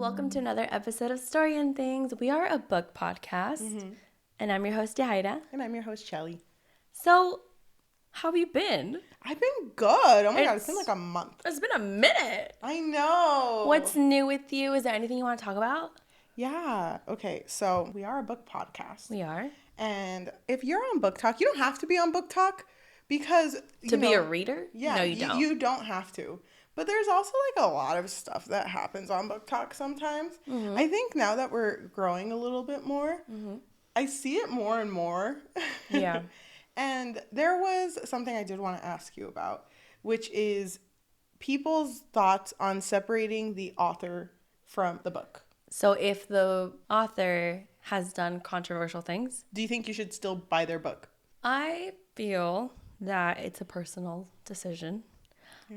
welcome to another episode of Story and Things. We are a book podcast, and I'm your host, Yajaira. And I'm your host, Cheli. So, how have you been? I've been good. Oh my God, it's been like a month. It's been a minute. I know. What's new with you? Is there anything you want to talk about? Yeah. Okay, so we are a book podcast. We are. And if you're on Book Talk, you don't have to be on Book Talk because... To be a reader? Yeah. No, you don't. You don't have to. But there's also like a lot of stuff that happens on Book Talk sometimes. Mm-hmm. I think now that we're growing a little bit more, I see it more and more. Yeah. And there was something I did want to ask you about, which is people's thoughts on separating the author from the book. So if the author has done controversial things, do you think you should still buy their book? I feel that it's a personal decision. Yeah.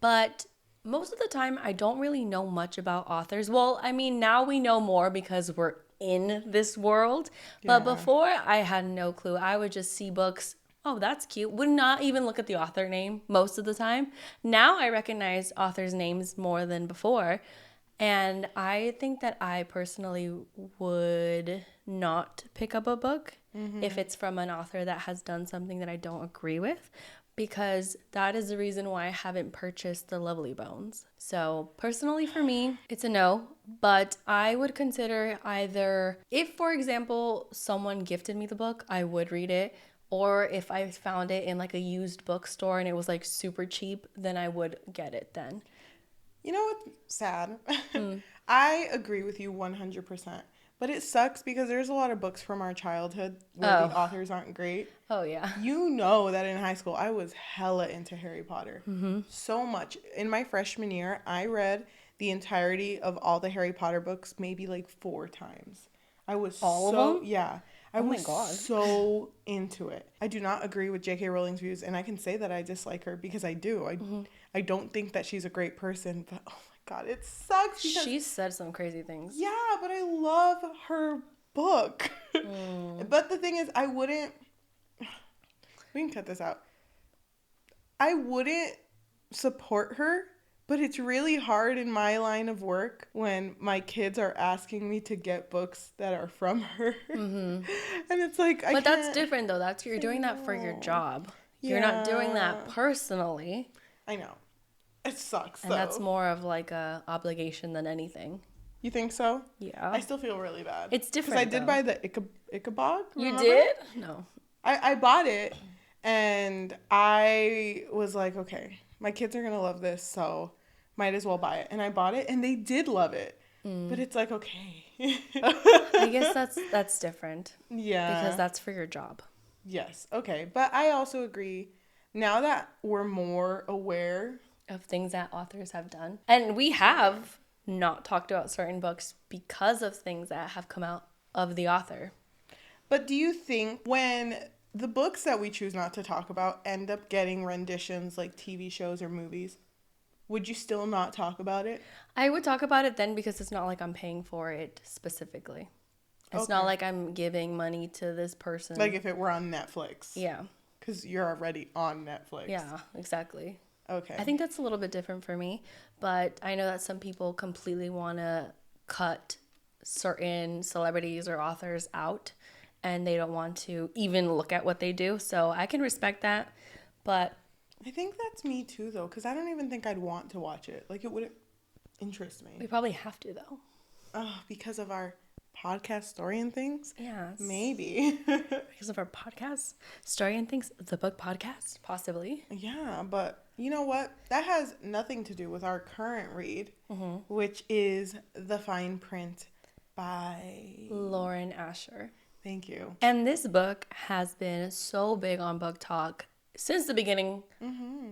But most of the time, I don't really know much about authors. Well, I mean, now we know more because we're in this world. But before, I had no clue. I would just see books. Oh, that's cute. Would not even look at the author name most of the time. Now I recognize authors' names more than before. And I think that I personally would not pick up a book if it's from an author that has done something that I don't agree with, because that is the reason why I haven't purchased The Lovely Bones. So personally for me, it's a no, but I would consider either, if for example, someone gifted me the book, I would read it. Or if I found it in like a used bookstore and it was like super cheap, then I would get it then. You know what's sad? I agree with you 100%. But it sucks because there's a lot of books from our childhood where the authors aren't great. Oh, yeah. You know that in high school, I was hella into Harry Potter. So much. In my freshman year, I read the entirety of all the Harry Potter books maybe like 4 times. I was all of them? Yeah. I was my God. so into it. I do not agree with J.K. Rowling's views, and I can say that I dislike her because I do. I don't think that she's a great person, but oh my God, it sucks because She said some crazy things. yeah, but I love her book. But the thing is, I wouldn't... We can cut this out. I wouldn't support her, but it's really hard in my line of work when my kids are asking me to get books that are from her. And it's like, But that's different, though. You're doing that for your job. Yeah. You're not doing that personally. I know. It sucks, and that's more of like a obligation than anything. You think so? Yeah. I still feel really bad. It's different, because I did buy the Ichabod. You did? No. I bought it, and I was like, okay, my kids are going to love this, so might as well buy it. And I bought it, and they did love it. But it's like, okay. I guess that's different. Yeah. Because that's for your job. Yes. Okay. But I also agree, now that we're more aware of things that authors have done. And we have not talked about certain books because of things that have come out of the author. But do you think when the books that we choose not to talk about end up getting renditions like TV shows or movies, would you still not talk about it? I would talk about it then because it's not like I'm paying for it specifically. It's not like I'm giving money to this person. Like if it were on Netflix. Yeah. Because you're already on Netflix. Yeah, exactly. Okay. I think that's a little bit different for me, but I know that some people completely want to cut certain celebrities or authors out, and they don't want to even look at what they do. So I can respect that, but I think that's me too, though, because I don't even think I'd want to watch it. Like, it wouldn't interest me. We probably have to, though. Oh, because of our podcast Story and Things? Yes. Maybe. Because of our podcast Story and Things, the book podcast, possibly. Yeah, but you know what? That has nothing to do with our current read, which is The Fine Print by Lauren Asher. Thank you. And this book has been so big on Book Talk since the beginning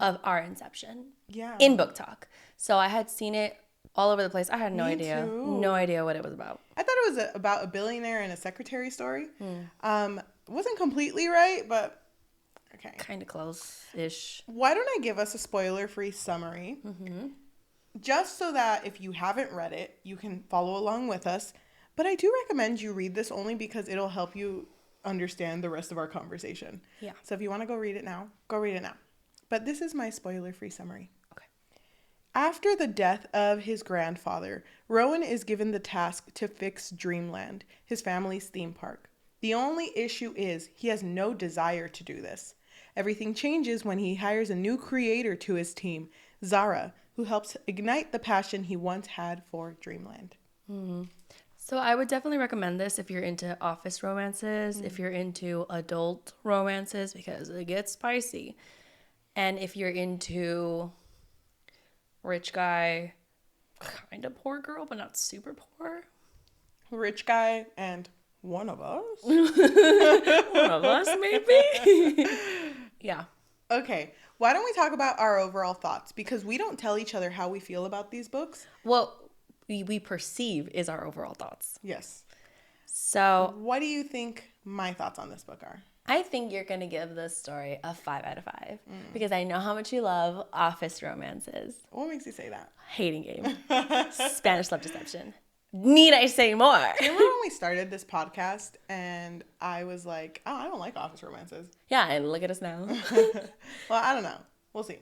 of our inception. Yeah. In Book Talk. So I had seen it all over the place. I had no Me idea. too. No idea what it was about. I thought it was about a billionaire and a secretary story. Wasn't completely right, but okay. Kind of close-ish. Why don't I give us a spoiler-free summary? Just so that if you haven't read it, you can follow along with us. But I do recommend you read this only because it'll help you understand the rest of our conversation. Yeah. So if you want to go read it now, go read it now. But this is my spoiler-free summary. Okay. After the death of his grandfather, Rowan is given the task to fix Dreamland, his family's theme park. The only issue is he has no desire to do this. Everything changes when he hires a new creator to his team, Zara, who helps ignite the passion he once had for Dreamland. So I would definitely recommend this if you're into office romances, if you're into adult romances, because it gets spicy. And if you're into rich guy, kind of poor girl, but not super poor. Rich guy and one of us. One of us, maybe. Yeah. Okay, why don't we talk about our overall thoughts? Because we don't tell each other how we feel about these books. Well, we perceive is our overall thoughts. Yes. So What do you think my thoughts on this book are? I think you're going to give this story a 5 out of 5 because I know how much you love office romances. What makes you say that? Hating game. Spanish love deception. Need I say more? Remember when we started this podcast and I was like, oh, I don't like office romances. Yeah, and look at us now. Well, I don't know. We'll see.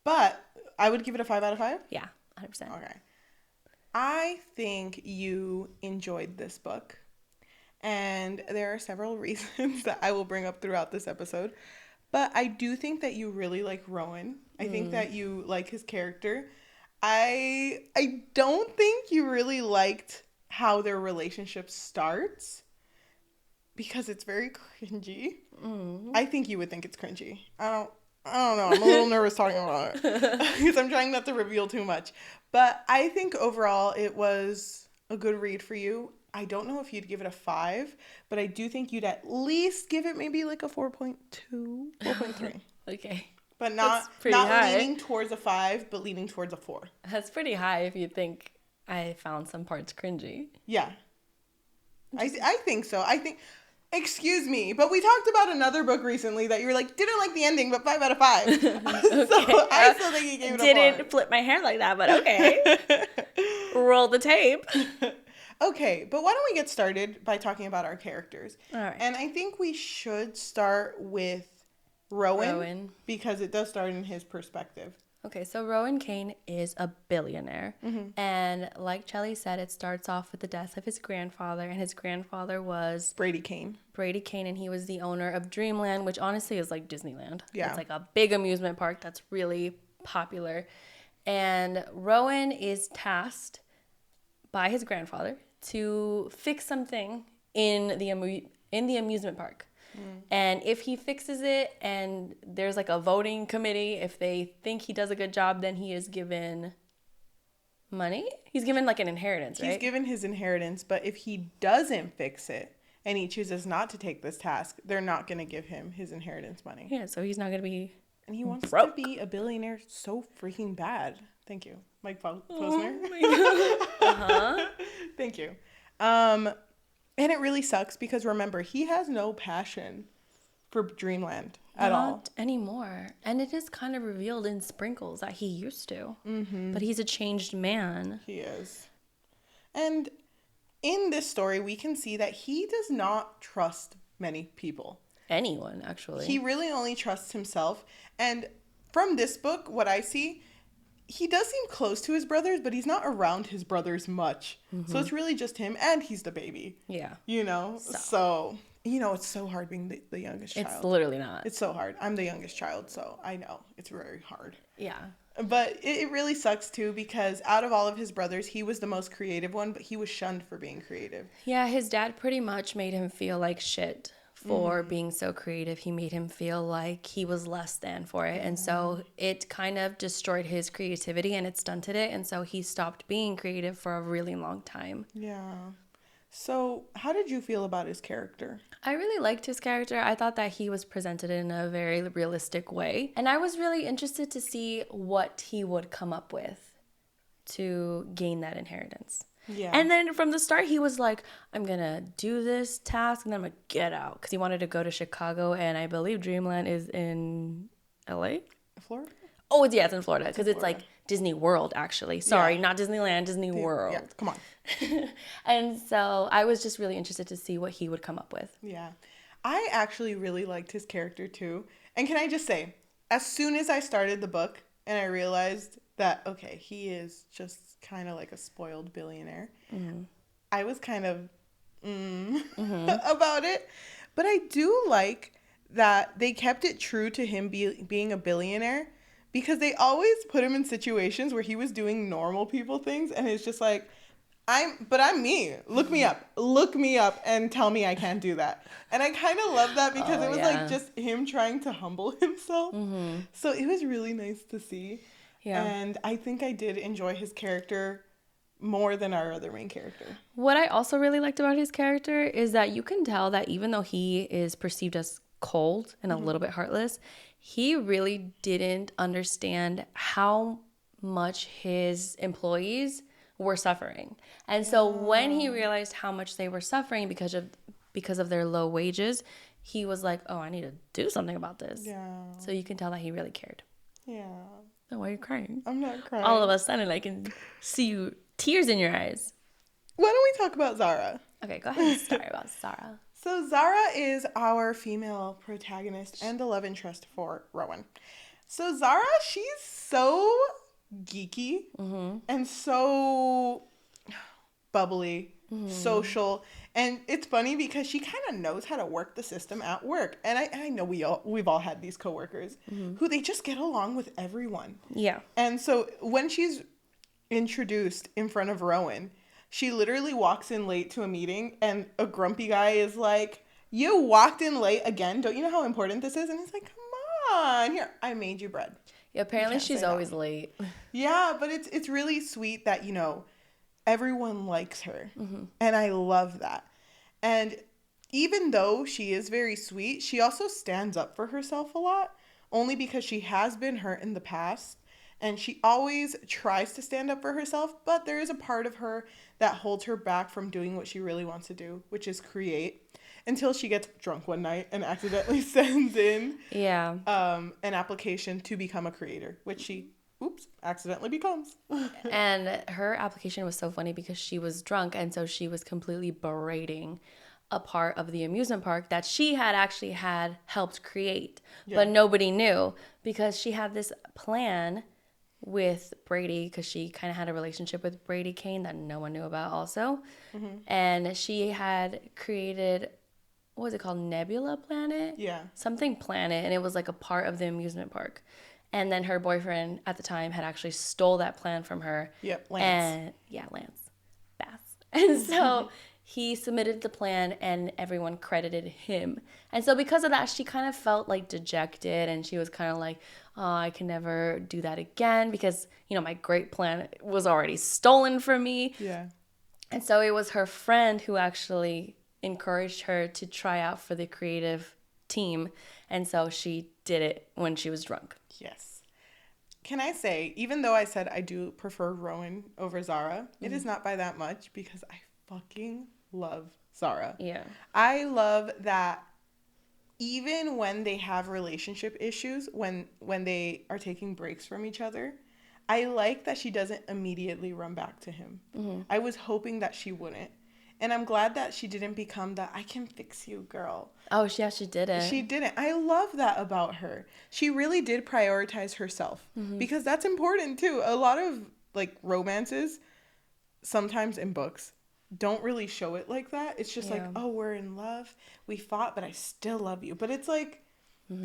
But I would give it a 5 out of 5. Yeah, 100%. Okay. I think you enjoyed this book. And there are several reasons that I will bring up throughout this episode. But I do think that you really like Rowan. I think that you like his character. I don't think you really liked how their relationship starts because it's very cringy. I think you would think it's cringy. I don't know. I'm a little nervous talking about it because I'm trying not to reveal too much. But I think overall it was a good read for you. I don't know if you'd give it a 5, but I do think you'd at least give it maybe like a 4.2, 4.3. Okay. But not high. leaning towards a 5, but leaning towards a 4. That's pretty high if you think I found some parts cringy. Yeah. I think so. Excuse me, but we talked about another book recently that you were like, didn't like the ending, but 5 out of 5. Okay. So I still think you gave it a 4. Didn't flip my hair like that, but okay. Roll the tape. Okay, but why don't we get started by talking about our characters? All right. And I think we should start with Rowan. Because it does start in his perspective. Okay, so Rowan Kane is a billionaire. And like Cheli said, it starts off with the death of his grandfather. And his grandfather was Brady Kane. And he was the owner of Dreamland, which honestly is like Disneyland. Yeah. It's like a big amusement park that's really popular. And Rowan is tasked by his grandfather to fix something in the amusement park. And if he fixes it and there's like a voting committee, if they think he does a good job, then he is given money. He's given like an inheritance, right? He's given his inheritance, but if he doesn't fix it and he chooses not to take this task, they're not going to give him his inheritance money. Yeah, so he's not going to be And he wants broke. to be a billionaire so freaking bad. Thank you. Mike Posner. Oh my God. Thank you. And it really sucks because remember, he has no passion for Dreamland at all. Not anymore. And it is kind of revealed in sprinkles that he used to. But he's a changed man. He is. And in this story, we can see that he does not trust many people. Anyone, actually. He really only trusts himself. And from this book, what I see, he does seem close to his brothers, but he's not around his brothers much. So it's really just him, and he's the baby. Yeah. You know? So it's so hard being the youngest child. It's literally not. It's so hard. I'm the youngest child, so I know. It's very hard. Yeah. But it really sucks, too, because out of all of his brothers, he was the most creative one, but he was shunned for being creative. Yeah, his dad pretty much made him feel like shit for being so creative. He made him feel like he was less than for it. And so it kind of destroyed his creativity and it stunted it. And so he stopped being creative for a really long time. Yeah. So how did you feel about his character? I really liked his character. I thought that he was presented in a very realistic way. And I was really interested to see what he would come up with to gain that inheritance. Yeah. And then from the start, he was like, I'm going to do this task and then I'm going to get out. Because he wanted to go to Chicago. And I believe Dreamland is in LA? Florida? Oh, it's in Florida. Because it's like Disney World, actually. Sorry, Yeah. not Disneyland, Disney World. Yeah, come on. And so I was just really interested to see what he would come up with. Yeah. I actually really liked his character, too. And can I just say, as soon as I started the book and I realized that, okay, he is just kind of like a spoiled billionaire. Mm-hmm. I was kind of about it. But I do like that they kept it true to him being a billionaire, because they always put him in situations where he was doing normal people things, and it's just like, I'm me. Look me up. Look me up and tell me I can't do that. And I kind of love that, because it was like just him trying to humble himself. Mm-hmm. So it was really nice to see. Yeah. And I think I did enjoy his character more than our other main character. What I also really liked about his character is that you can tell that even though he is perceived as cold and a little bit heartless, he really didn't understand how much his employees were suffering. And so when he realized how much they were suffering because of their low wages, he was like, oh, I need to do something about this. Yeah. So you can tell that he really cared. Yeah. Oh, why are you crying? I'm not crying. All of a sudden, I can see you tears in your eyes. Why don't we talk about Zara? Okay, go ahead and start about Zara. So Zara is our female protagonist and the love interest for Rowan. So Zara, she's so geeky and so bubbly, social. And it's funny because she kind of knows how to work the system at work. And I know we've all had these coworkers who they just get along with everyone. Yeah. And so when she's introduced in front of Rowan, she literally walks in late to a meeting, and a grumpy guy is like, you walked in late again? Don't you know how important this is? And he's like, come on, here, I made you bread. Yeah, apparently she's always late. Yeah, but it's really sweet that, everyone likes her. And I love that. And even though she is very sweet, she also stands up for herself a lot, only because she has been hurt in the past. And she always tries to stand up for herself, but there is a part of her that holds her back from doing what she really wants to do, which is create, until she gets drunk one night and accidentally sends in an application to become a creator, which she, accidentally becomes. And her application was so funny because she was drunk, and so she was completely berating a part of the amusement park that she had actually had helped create, but nobody knew, because she had this plan with Brady, because she kind of had a relationship with Brady Kane that no one knew about also. And she had created, what was it called? Nebula Planet? Yeah. Something planet. And it was like a part of the amusement park. And then her boyfriend at the time had actually stole that plan from her. Yep, Lance. And Lance Bass. And so he submitted the plan and everyone credited him. And so because of that, she kind of felt like dejected, and she was kind of like, oh, I can never do that again because, my great plan was already stolen from me. Yeah. And so it was her friend who actually encouraged her to try out for the creative team. And so she did it when she was drunk. Yes. Can I say, even though I said I do prefer Rowan over Zara, it is not by that much, because I fucking love Zara. Yeah. I love that even when they have relationship issues, when they are taking breaks from each other, I like that she doesn't immediately run back to him. I was hoping that she wouldn't. And I'm glad that she didn't become the I can fix you girl. Oh, yeah, she didn't. She didn't. I love that about her. She really did prioritize herself, because that's important too. A lot of romances, sometimes in books, don't really show it like that. It's just like, oh, we're in love. We fought, but I still love you. But it's like,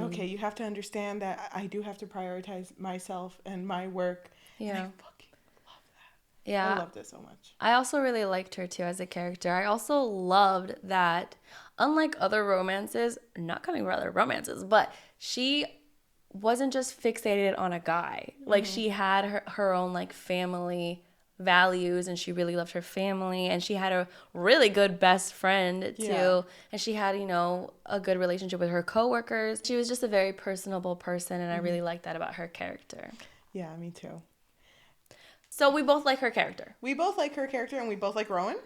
okay, you have to understand that I do have to prioritize myself and my work. Yeah. And I fucking love that. Yeah. I loved it so much. I also really liked her too as a character. I also loved that, unlike other romances, not coming from other romances, but she wasn't just fixated on a guy. Like, she had her own family values, and she really loved her family, and she had a really good best friend too, and she had a good relationship with her coworkers. She was just a very personable person, and I really liked that about her character. Yeah, me too. So we both like her character. We both like her character, and we both like Rowan.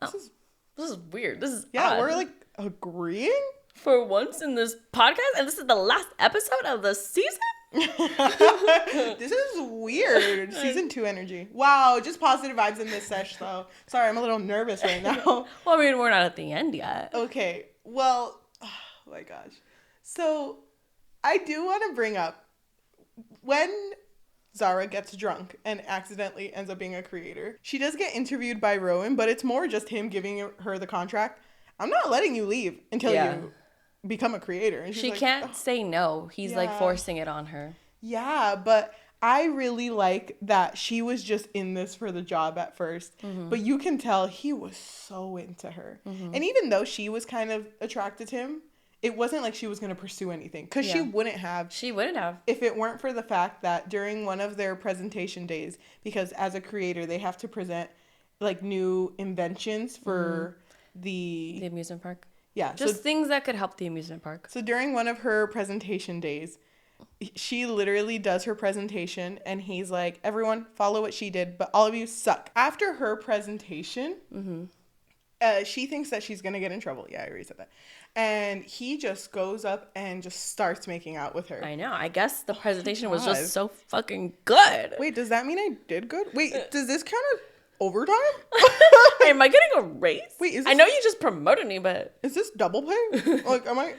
This is weird. This is odd. We're agreeing for once in this podcast, and this is the last episode of the season. This is weird. Season 2 energy. Wow, just positive vibes in this sesh though. Sorry, I'm a little nervous right now. Well, I mean, we're not at the end yet. Okay, well, oh my gosh. So I do want to bring up, when Zara gets drunk and accidentally ends up being a creator. She does get interviewed by Rowan, but it's more just him giving her the contract. I'm not letting you leave until you become a creator. And she's she like, can't say no. He's like forcing it on her. Yeah, but I really like that she was just in this for the job at first. But you can tell he was so into her. And even though she was kind of attracted to him, it wasn't like she was going to pursue anything. Because she wouldn't have. She wouldn't have. If it weren't for the fact that during one of their presentation days, because as a creator, they have to present like new inventions for the amusement park. Yeah. Just things that could help the amusement park. So during one of her presentation days, she literally does her presentation and he's like, everyone follow what she did, but all of you suck. After her presentation, she thinks that she's going to get in trouble. Yeah, I already said that. And he just goes up and just starts making out with her. I know. I guess the presentation was just so fucking good. Wait, does that mean I did good? Wait, does this count as overtime? Am I getting a raise? Wait, I know you just promoted me, but... Is this double pay? Like,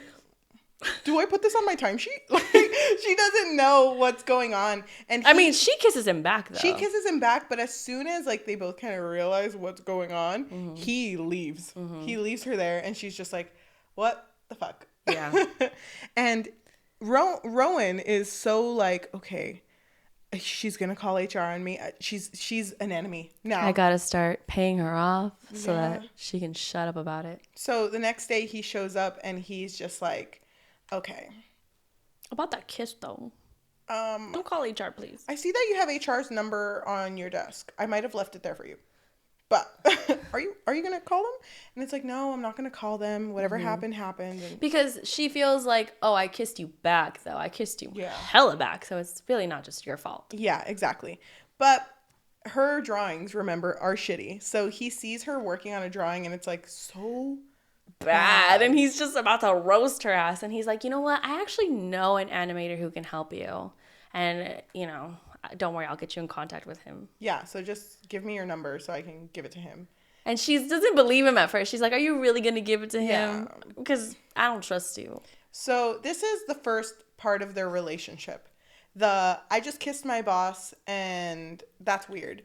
do I put this on my timesheet? Like, she doesn't know what's going on. And she kisses him back, though. She kisses him back, but as soon as, like, they both kind of realize what's going on, he leaves. He leaves her there, and she's just like, what the fuck? Yeah. And Rowan is so like, okay, she's gonna call HR on me. She's an enemy now. I gotta start paying her off so that she can shut up about it. So the next day he shows up and he's just like, okay. About that kiss though. Don't call HR, please. I see that you have HR's number on your desk. I might have left it there for you. But are you gonna call them? And it's like, no, I'm not gonna call them. Whatever happened. And because she feels like, oh, I kissed you back though. I kissed you hella back, so it's really not just your fault. Yeah, exactly. But her drawings, remember, are shitty. So he sees her working on a drawing, and it's like so bad. And he's just about to roast her ass. And he's like, you know what? I actually know an animator who can help you, and don't worry, I'll get you in contact with him. Yeah, so just give me your number so I can give it to him. And she doesn't believe him at first. She's like, are you really going to give it to him? Because I don't trust you. So this is the first part of their relationship. I just kissed my boss and that's weird.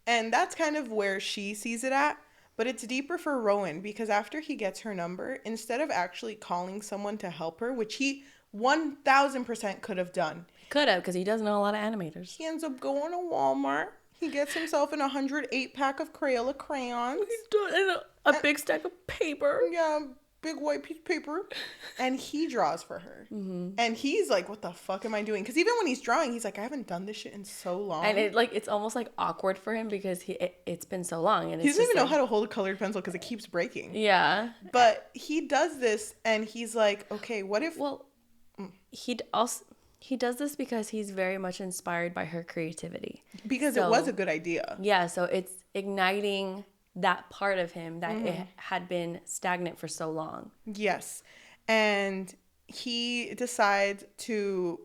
And that's kind of where she sees it at. But it's deeper for Rowan because after he gets her number, instead of actually calling someone to help her, which he 1000% could have done. Could have, because he doesn't know a lot of animators. He ends up going to Walmart. He gets himself an 108 pack of Crayola crayons. And a big stack of paper. Yeah, big white piece of paper. And he draws for her. And he's like, what the fuck am I doing? Because even when he's drawing, he's like, I haven't done this shit in so long. And it's almost like awkward for him because it's been so long. And he doesn't even know how to hold a colored pencil because it keeps breaking. Yeah. But he does this and he's like, okay, what if... Well, he does this because he's very much inspired by her creativity. Because it was a good idea. Yeah, so it's igniting that part of him that it had been stagnant for so long. Yes. And he decides to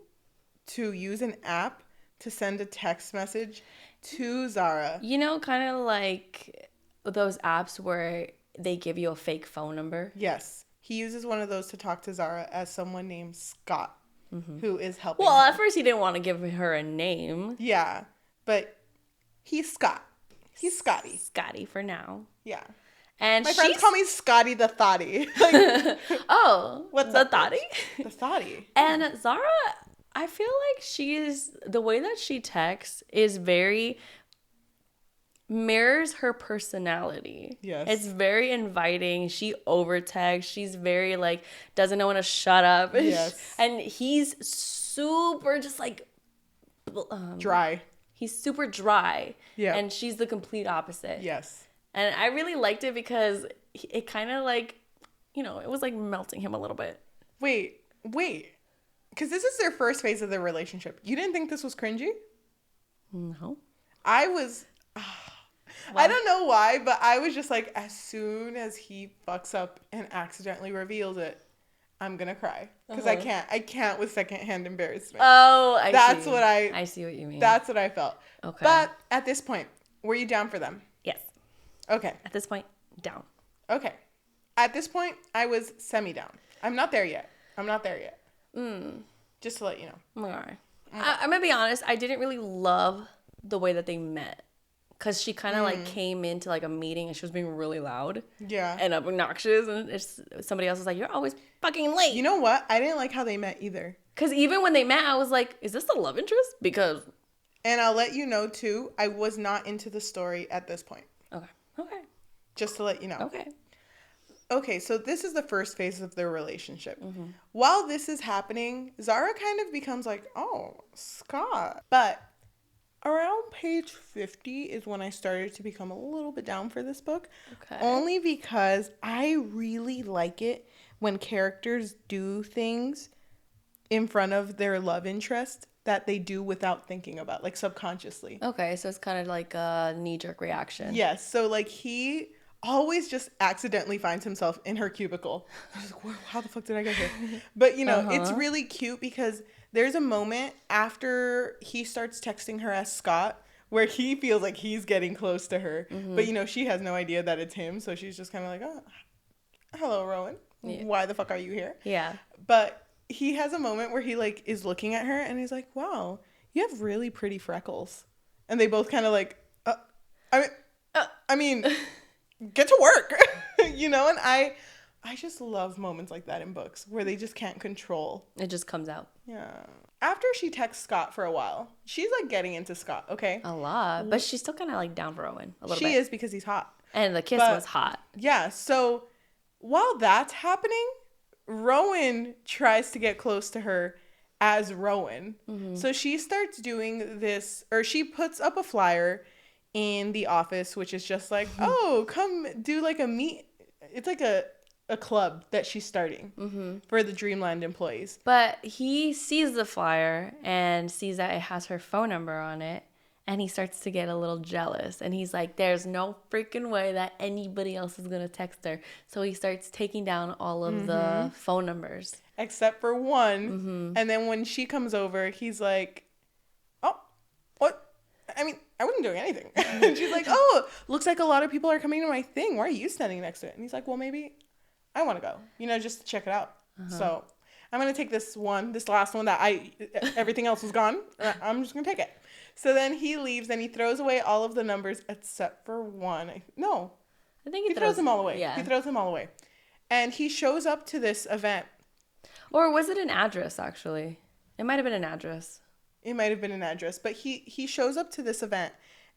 use an app to send a text message to Zara. Kind of like those apps where they give you a fake phone number. Yes. He uses one of those to talk to Zara as someone named Scott. Who is helping Well, her. at first he didn't want to give her a name. Yeah, but he's Scott. He's Scotty. Scotty for now. Yeah. And my friends call me Scotty the Thotty. Like, oh, what's the Thotty? The Thotty. And Zara, I feel like the way that she texts is very... mirrors her personality. Yes. It's very inviting. She over-texts. She's very, doesn't know when to shut up. Yes. And he's super just, dry. He's super dry. Yeah. And she's the complete opposite. Yes. And I really liked it because it kind of, it was, melting him a little bit. Wait. Because this is their first phase of their relationship. You didn't think this was cringy? No. I was... I don't know why, but I was just like, as soon as he fucks up and accidentally reveals it, I'm gonna cry because I can't with secondhand embarrassment. Oh, I see what you mean. That's what I felt. Okay. But at this point, were you down for them? Yes. Okay. At this point, down. Okay. At this point, I was semi-down. I'm not there yet. Just to let you know. All right. I'm gonna be honest, I didn't really love the way that they met. Because she kind of like came into like a meeting and she was being really loud. Yeah. And obnoxious. And somebody else was like, you're always fucking late. You know what? I didn't like how they met either. Because even when they met, I was like, is this the love interest? Because. And I'll let you know too, I was not into the story at this point. Okay. Just to let you know. Okay, so this is the first phase of their relationship. While this is happening, Zara kind of becomes like, oh, Scott. But around page 50 is when I started to become a little bit down for this book. Okay. Only because I really like it when characters do things in front of their love interest that they do without thinking about, like subconsciously. Okay, so it's kind of like a knee-jerk reaction. Yes, so like he always just accidentally finds himself in her cubicle. He's like, how the fuck did I get here? But, you know, it's really cute because there's a moment after he starts texting her as Scott where he feels like he's getting close to her. But, you know, she has no idea that it's him. So she's just kind of like, oh, hello, Rowan. Yeah. Why the fuck are you here? Yeah. But he has a moment where he, like, is looking at her and he's like, wow, you have really pretty freckles. And they both kind of like, I mean, get to work, you know? And I just love moments like that in books where they just can't control. It just comes out. Yeah. After she texts Scott for a while, she's like getting into Scott, okay? A lot. But she's still kind of like down for Owen a little bit. She is because he's hot. And the kiss was hot. Yeah. So while that's happening, Rowan tries to get close to her as Rowan. So she starts doing this, or she puts up a flyer in the office, which is just like, oh, come do like a meet. It's like a club that she's starting for the Dreamland employees. But he sees the flyer and sees that it has her phone number on it. And he starts to get a little jealous. And he's like, there's no freaking way that anybody else is going to text her. So he starts taking down all of the phone numbers. Except for one. And then when she comes over, he's like, oh, what? I mean, I wasn't doing anything. And she's like, oh, looks like a lot of people are coming to my thing. Why are you standing next to it? And he's like, well, maybe I want to go, you know, just to check it out. So I'm going to take this last one that everything else was gone. I'm just going to take it. So then he leaves and he throws away all of the numbers except for one. I think he throws them all away. Yeah. He throws them all away. And he shows up to this event. Or was it an address, actually? It might have been an address. It might have been an address. But he shows up to this event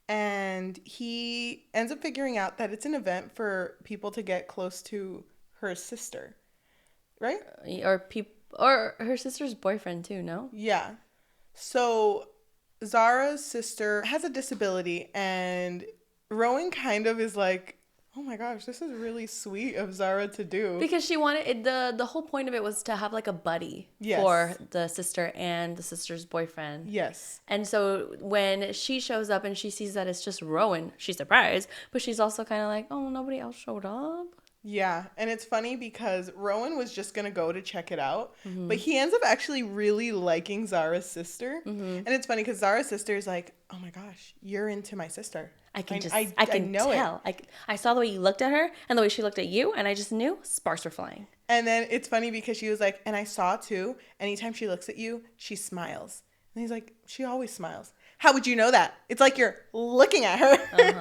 and he ends up figuring out that it's an event for people to get close to her sister. Right? Or her sister's boyfriend, too, no? Yeah. So Zara's sister has a disability and Rowan kind of is like, oh my gosh, this is really sweet of Zara to do. Because she wanted, the whole point of it was to have like a buddy for the sister and the sister's boyfriend. Yes. And so when she shows up and she sees that it's just Rowan, she's surprised, but she's also kind of like, oh, nobody else showed up. Yeah, and it's funny because Rowan was just going to go to check it out, but he ends up actually really liking Zara's sister. And it's funny because Zara's sister is like, oh my gosh, you're into my sister. I can tell. I saw the way you looked at her and the way she looked at you, and I just knew sparks were flying. And then it's funny because she was like, and I saw too, anytime she looks at you, she smiles. And he's like, she always smiles. How would you know that? It's like you're looking at her.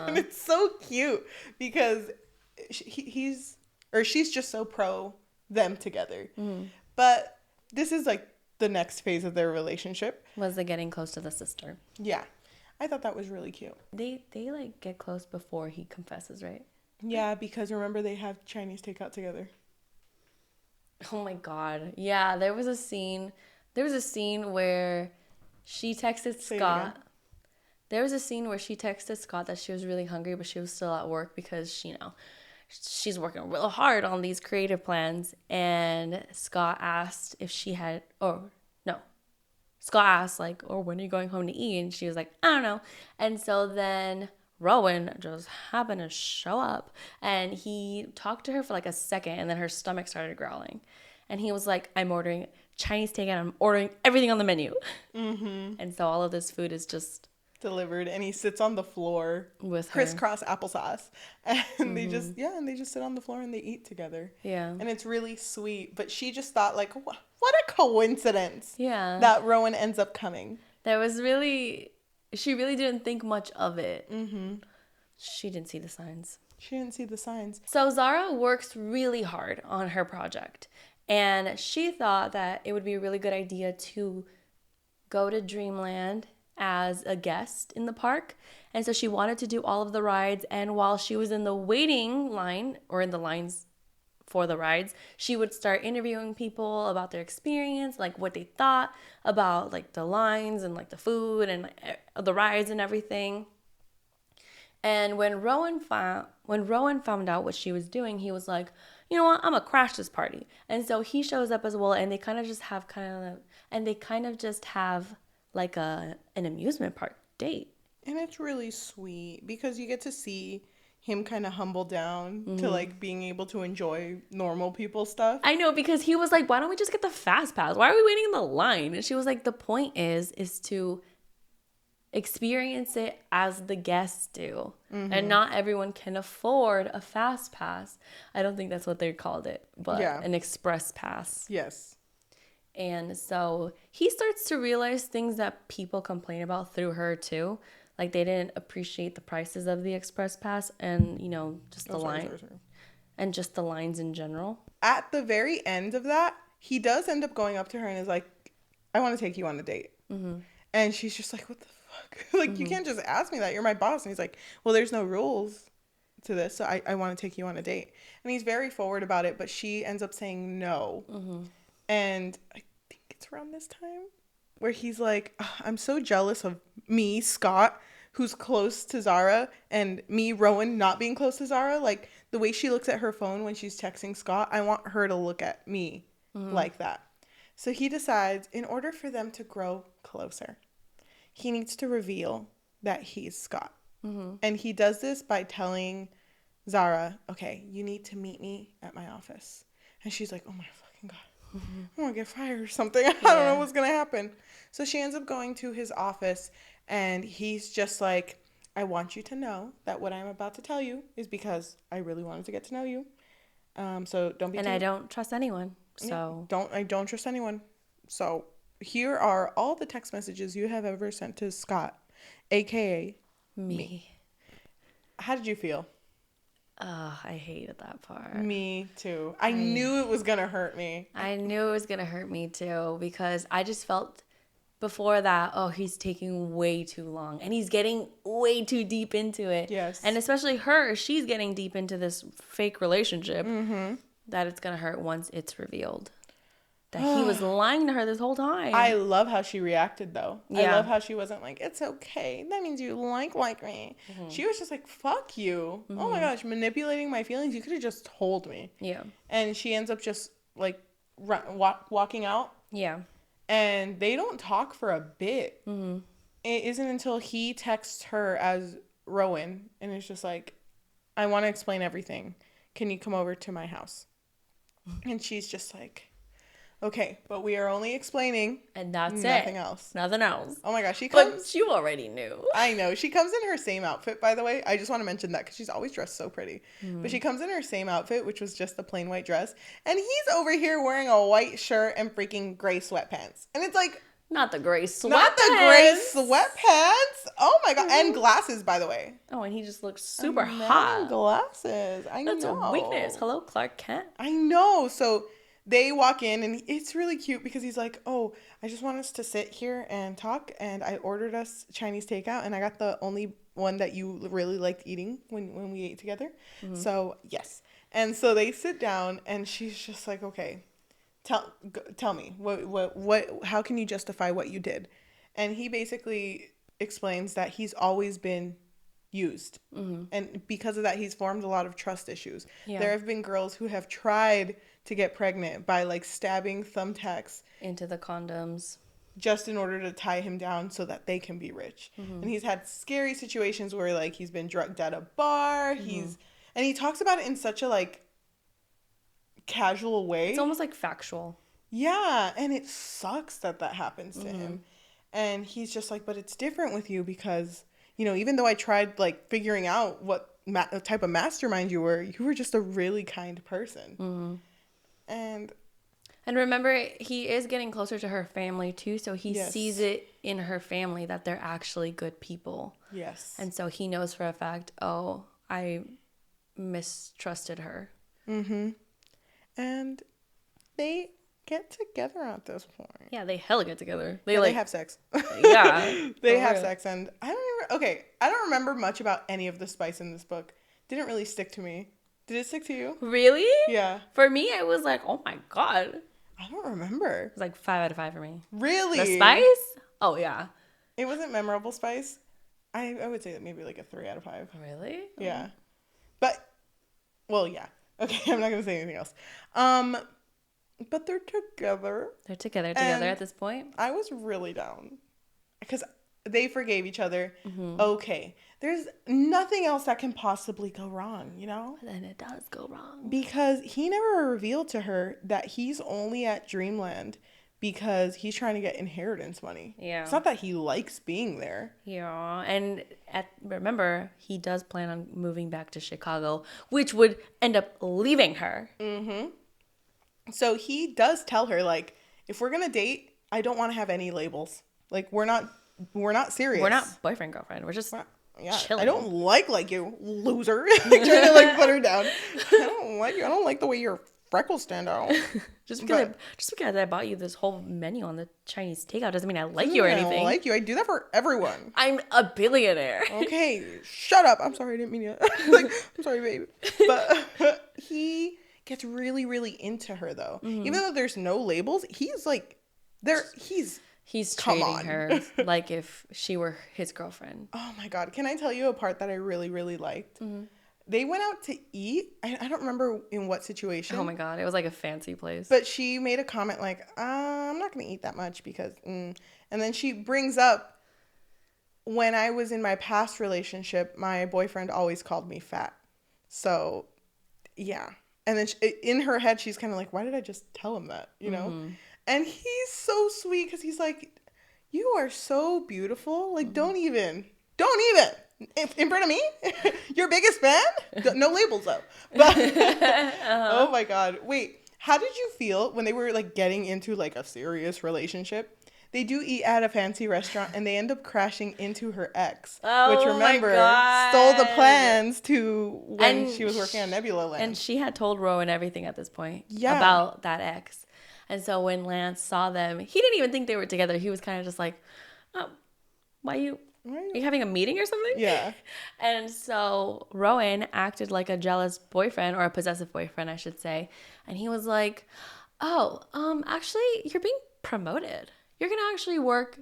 And it's so cute because she's just so pro them together. But this is like the next phase of their relationship. Was the getting close to the sister. Yeah. I thought that was really cute. They like get close before he confesses, right? Yeah, because remember they have Chinese takeout together. Oh my god. Yeah, there was a scene where she texted Scott. There was a scene where she texted Scott that she was really hungry, but she was still at work because she's working real hard on these creative plans. And Scott asked Scott asked, like, oh, when are you going home to eat? And she was like, I don't know. And so then Rowan just happened to show up. And he talked to her for like a second. And then her stomach started growling. And he was like, I'm ordering Chinese takeout. I'm ordering everything on the menu. And so all of this food is just delivered, and he sits on the floor with her. crisscross applesauce, and they just sit on the floor and they eat together. Yeah. And it's really sweet. But she just thought, like, what a coincidence. Yeah. That Rowan ends up coming. She really didn't think much of it. She didn't see the signs. So Zara works really hard on her project, and she thought that it would be a really good idea to go to Dreamland as a guest in the park. And so she wanted to do all of the rides, and while she was in the waiting line, or in the lines for the rides, she would start interviewing people about their experience, like what they thought about like the lines and like the food and the rides and everything. And when Rowan found out what she was doing, he was like, you know what, I'm gonna crash this party. And so he shows up as well, and they kind of just have like an amusement park date. And it's really sweet because you get to see him kind of humble down to like being able to enjoy normal people stuff. I know, because he was like, why don't we just get the fast pass? Why are we waiting in the line? And she was like, the point is to experience it as the guests do. And not everyone can afford a fast pass. I don't think that's what they called it, but an express pass. Yes. And so he starts to realize things that people complain about through her too. Like they didn't appreciate the prices of the express pass and, you know, just the line. And just the lines in general. At the very end of that, he does end up going up to her and is like, I want to take you on a date. And she's just like, what the fuck? Like, you can't just ask me that. You're my boss. And he's like, well, there's no rules to this, so I want to take you on a date. And he's very forward about it, but she ends up saying no. And I think it's around this time where he's like, I'm so jealous of me, Scott, who's close to Zara, and me, Rowan, not being close to Zara. Like, the way she looks at her phone when she's texting Scott, I want her to look at me like that. So he decides, in order for them to grow closer, he needs to reveal that he's Scott. And he does this by telling Zara, okay, you need to meet me at my office. And she's like, oh my fucking God. I'm going to get fired or something. I don't know what's going to happen. So she ends up going to his office, and he's just like, I want you to know that what I'm about to tell you is because I really wanted to get to know you. So don't be. And I don't trust anyone. So I don't trust anyone. So here are all the text messages you have ever sent to Scott, aka me. How did you feel? I hated that part. Me too. I knew it was gonna hurt me. I knew it was gonna hurt me too, because I just felt before that, he's taking way too long and he's getting way too deep into it. Yes. And especially her, she's getting deep into this fake relationship that it's gonna hurt once it's revealed that he was lying to her this whole time. I love how she reacted though. Yeah. I love how she wasn't like, it's okay, that means you like me. She was just like, fuck you. Oh my gosh, manipulating my feelings. You could have just told me. Yeah. And she ends up just like walking out. Yeah. And they don't talk for a bit. It isn't until he texts her as Rowan and it's just like, I want to explain everything, can you come over to my house? And she's just like, okay, but we are only explaining. And that's nothing it. else. Nothing else. Oh my gosh, she comes. But you already knew. I know. She comes in her same outfit, by the way. I just want to mention that because she's always dressed so pretty. But she comes in her same outfit, which was just the plain white dress. And he's over here wearing a white shirt and freaking gray sweatpants. And it's like, not the gray sweatpants. Not the gray sweatpants. Oh my God. And glasses, by the way. Oh, and he just looks super hot. Glasses. I know. That's a weakness. Hello, Clark Kent. I know. So they walk in and it's really cute because he's like, oh, I just want us to sit here and talk. And I ordered us Chinese takeout and I got the only one that you really liked eating when we ate together. So yes. And so they sit down and she's just like, okay, tell me what, how can you justify what you did? And he basically explains that he's always been used. And because of that, he's formed a lot of trust issues. There have been girls who have tried to get pregnant by like stabbing thumbtacks into the condoms just in order to tie him down so that they can be rich. And he's had scary situations where like he's been drugged at a bar. And he talks about it in such a like casual way. It's almost like factual. Yeah, and it sucks that happens to him. And he's just like, but it's different with you because, you know, even though I tried like figuring out what type of mastermind you were just a really kind person. Mm-hmm. And remember, he is getting closer to her family too, so he yes. sees it in her family that they're actually good people. Yes. And so he knows for a fact, oh, I mistrusted her. Mm-hmm. And they get together at this point. Yeah, they hella get together. They have sex. Yeah. They have sex, and I don't remember much about any of the spice in this book. Didn't really stick to me. Did it stick to you? Really? Yeah. For me, it was like, oh my God. I don't remember. It was like 5 out of 5 for me. Really? The spice? Oh, yeah. It wasn't memorable spice. I would say that maybe like a 3 out of 5. Really? Yeah. But, well, yeah. Okay, I'm not going to say anything else. But they're together. They're together at this point. I was really down. Because they forgave each other. Mm-hmm. Okay. There's nothing else that can possibly go wrong, you know? But then it does go wrong. Because he never revealed to her that he's only at Dreamland because he's trying to get inheritance money. Yeah. It's not that he likes being there. Yeah. And remember, he does plan on moving back to Chicago, which would end up leaving her. Mm-hmm. So he does tell her, like, if we're going to date, I don't want to have any labels. Like, we're not serious. We're not boyfriend, girlfriend. We're just chilling. I don't like you, loser. Like, trying to, like, put her down. I don't like you. I don't like the way your freckles stand out. just because I bought you this whole menu on the Chinese takeout doesn't mean I like you or anything. I don't like you. I do that for everyone. I'm a billionaire. Okay, shut up. I'm sorry. I didn't mean to. Like, I'm sorry, babe. But he gets really, really into her, though. Mm-hmm. Even though there's no labels, he's like, He's treating her like if she were his girlfriend. Oh my God. Can I tell you a part that I really, really liked? Mm-hmm. They went out to eat. I don't remember in what situation. Oh my God. It was like a fancy place. But she made a comment like, I'm not going to eat that much because... And then she brings up, when I was in my past relationship, my boyfriend always called me fat. So, yeah. And then in her head, she's kind of like, why did I just tell him that? You know? Mm-hmm. And he's so sweet because he's like, you are so beautiful. Like, don't even. In front of me? Your biggest fan? No labels, though. But, oh, my God. Wait, how did you feel when they were, like, getting into, like, a serious relationship? They do eat at a fancy restaurant, and they end up crashing into her ex, which, remember, stole the plans to when she was working on Nebula Land. And she had told Rowan everything at this point about that ex. And so when Lance saw them, he didn't even think they were together. He was kind of just like, oh, are you having a meeting or something? Yeah. And so Rowan acted like a jealous boyfriend, or a possessive boyfriend, I should say. And he was like, oh, actually, you're being promoted. You're going to actually work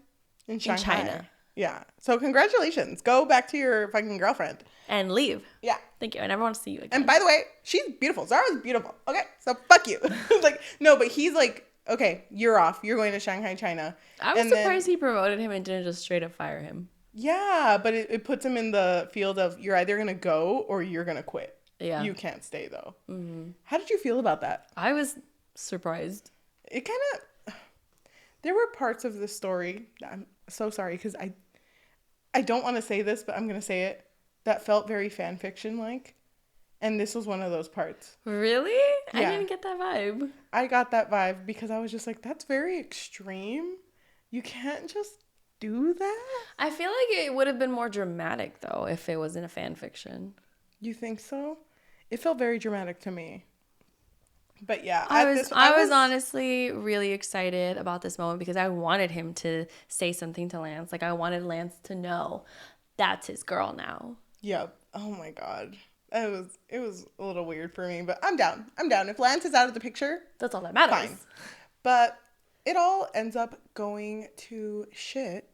in China. Yeah. So congratulations. Go back to your fucking girlfriend. And leave. Yeah. Thank you. I never want to see you again. And by the way, she's beautiful. Zara's beautiful. Okay? So fuck you. Like, no, but he's like, okay, you're off. You're going to Shanghai, China. I was surprised he promoted him and didn't just straight up fire him. Yeah, but it puts him in the field of you're either going to go or you're going to quit. Yeah. You can't stay, though. Mm-hmm. How did you feel about that? I was surprised. It kind of... There were parts of the story, I'm so sorry, because I don't want to say this, but I'm going to say it, that felt very fan fiction-like. And this was one of those parts. Really? Yeah. I didn't get that vibe. I got that vibe because I was just like, that's very extreme. You can't just do that. I feel like it would have been more dramatic, though, if it was in a fan fiction. You think so? It felt very dramatic to me. But yeah, I was honestly really excited about this moment because I wanted him to say something to Lance. Like, I wanted Lance to know that's his girl now. Yep. Oh my God. It was a little weird for me, but I'm down. If Lance is out of the picture, that's all that matters. Fine. But it all ends up going to shit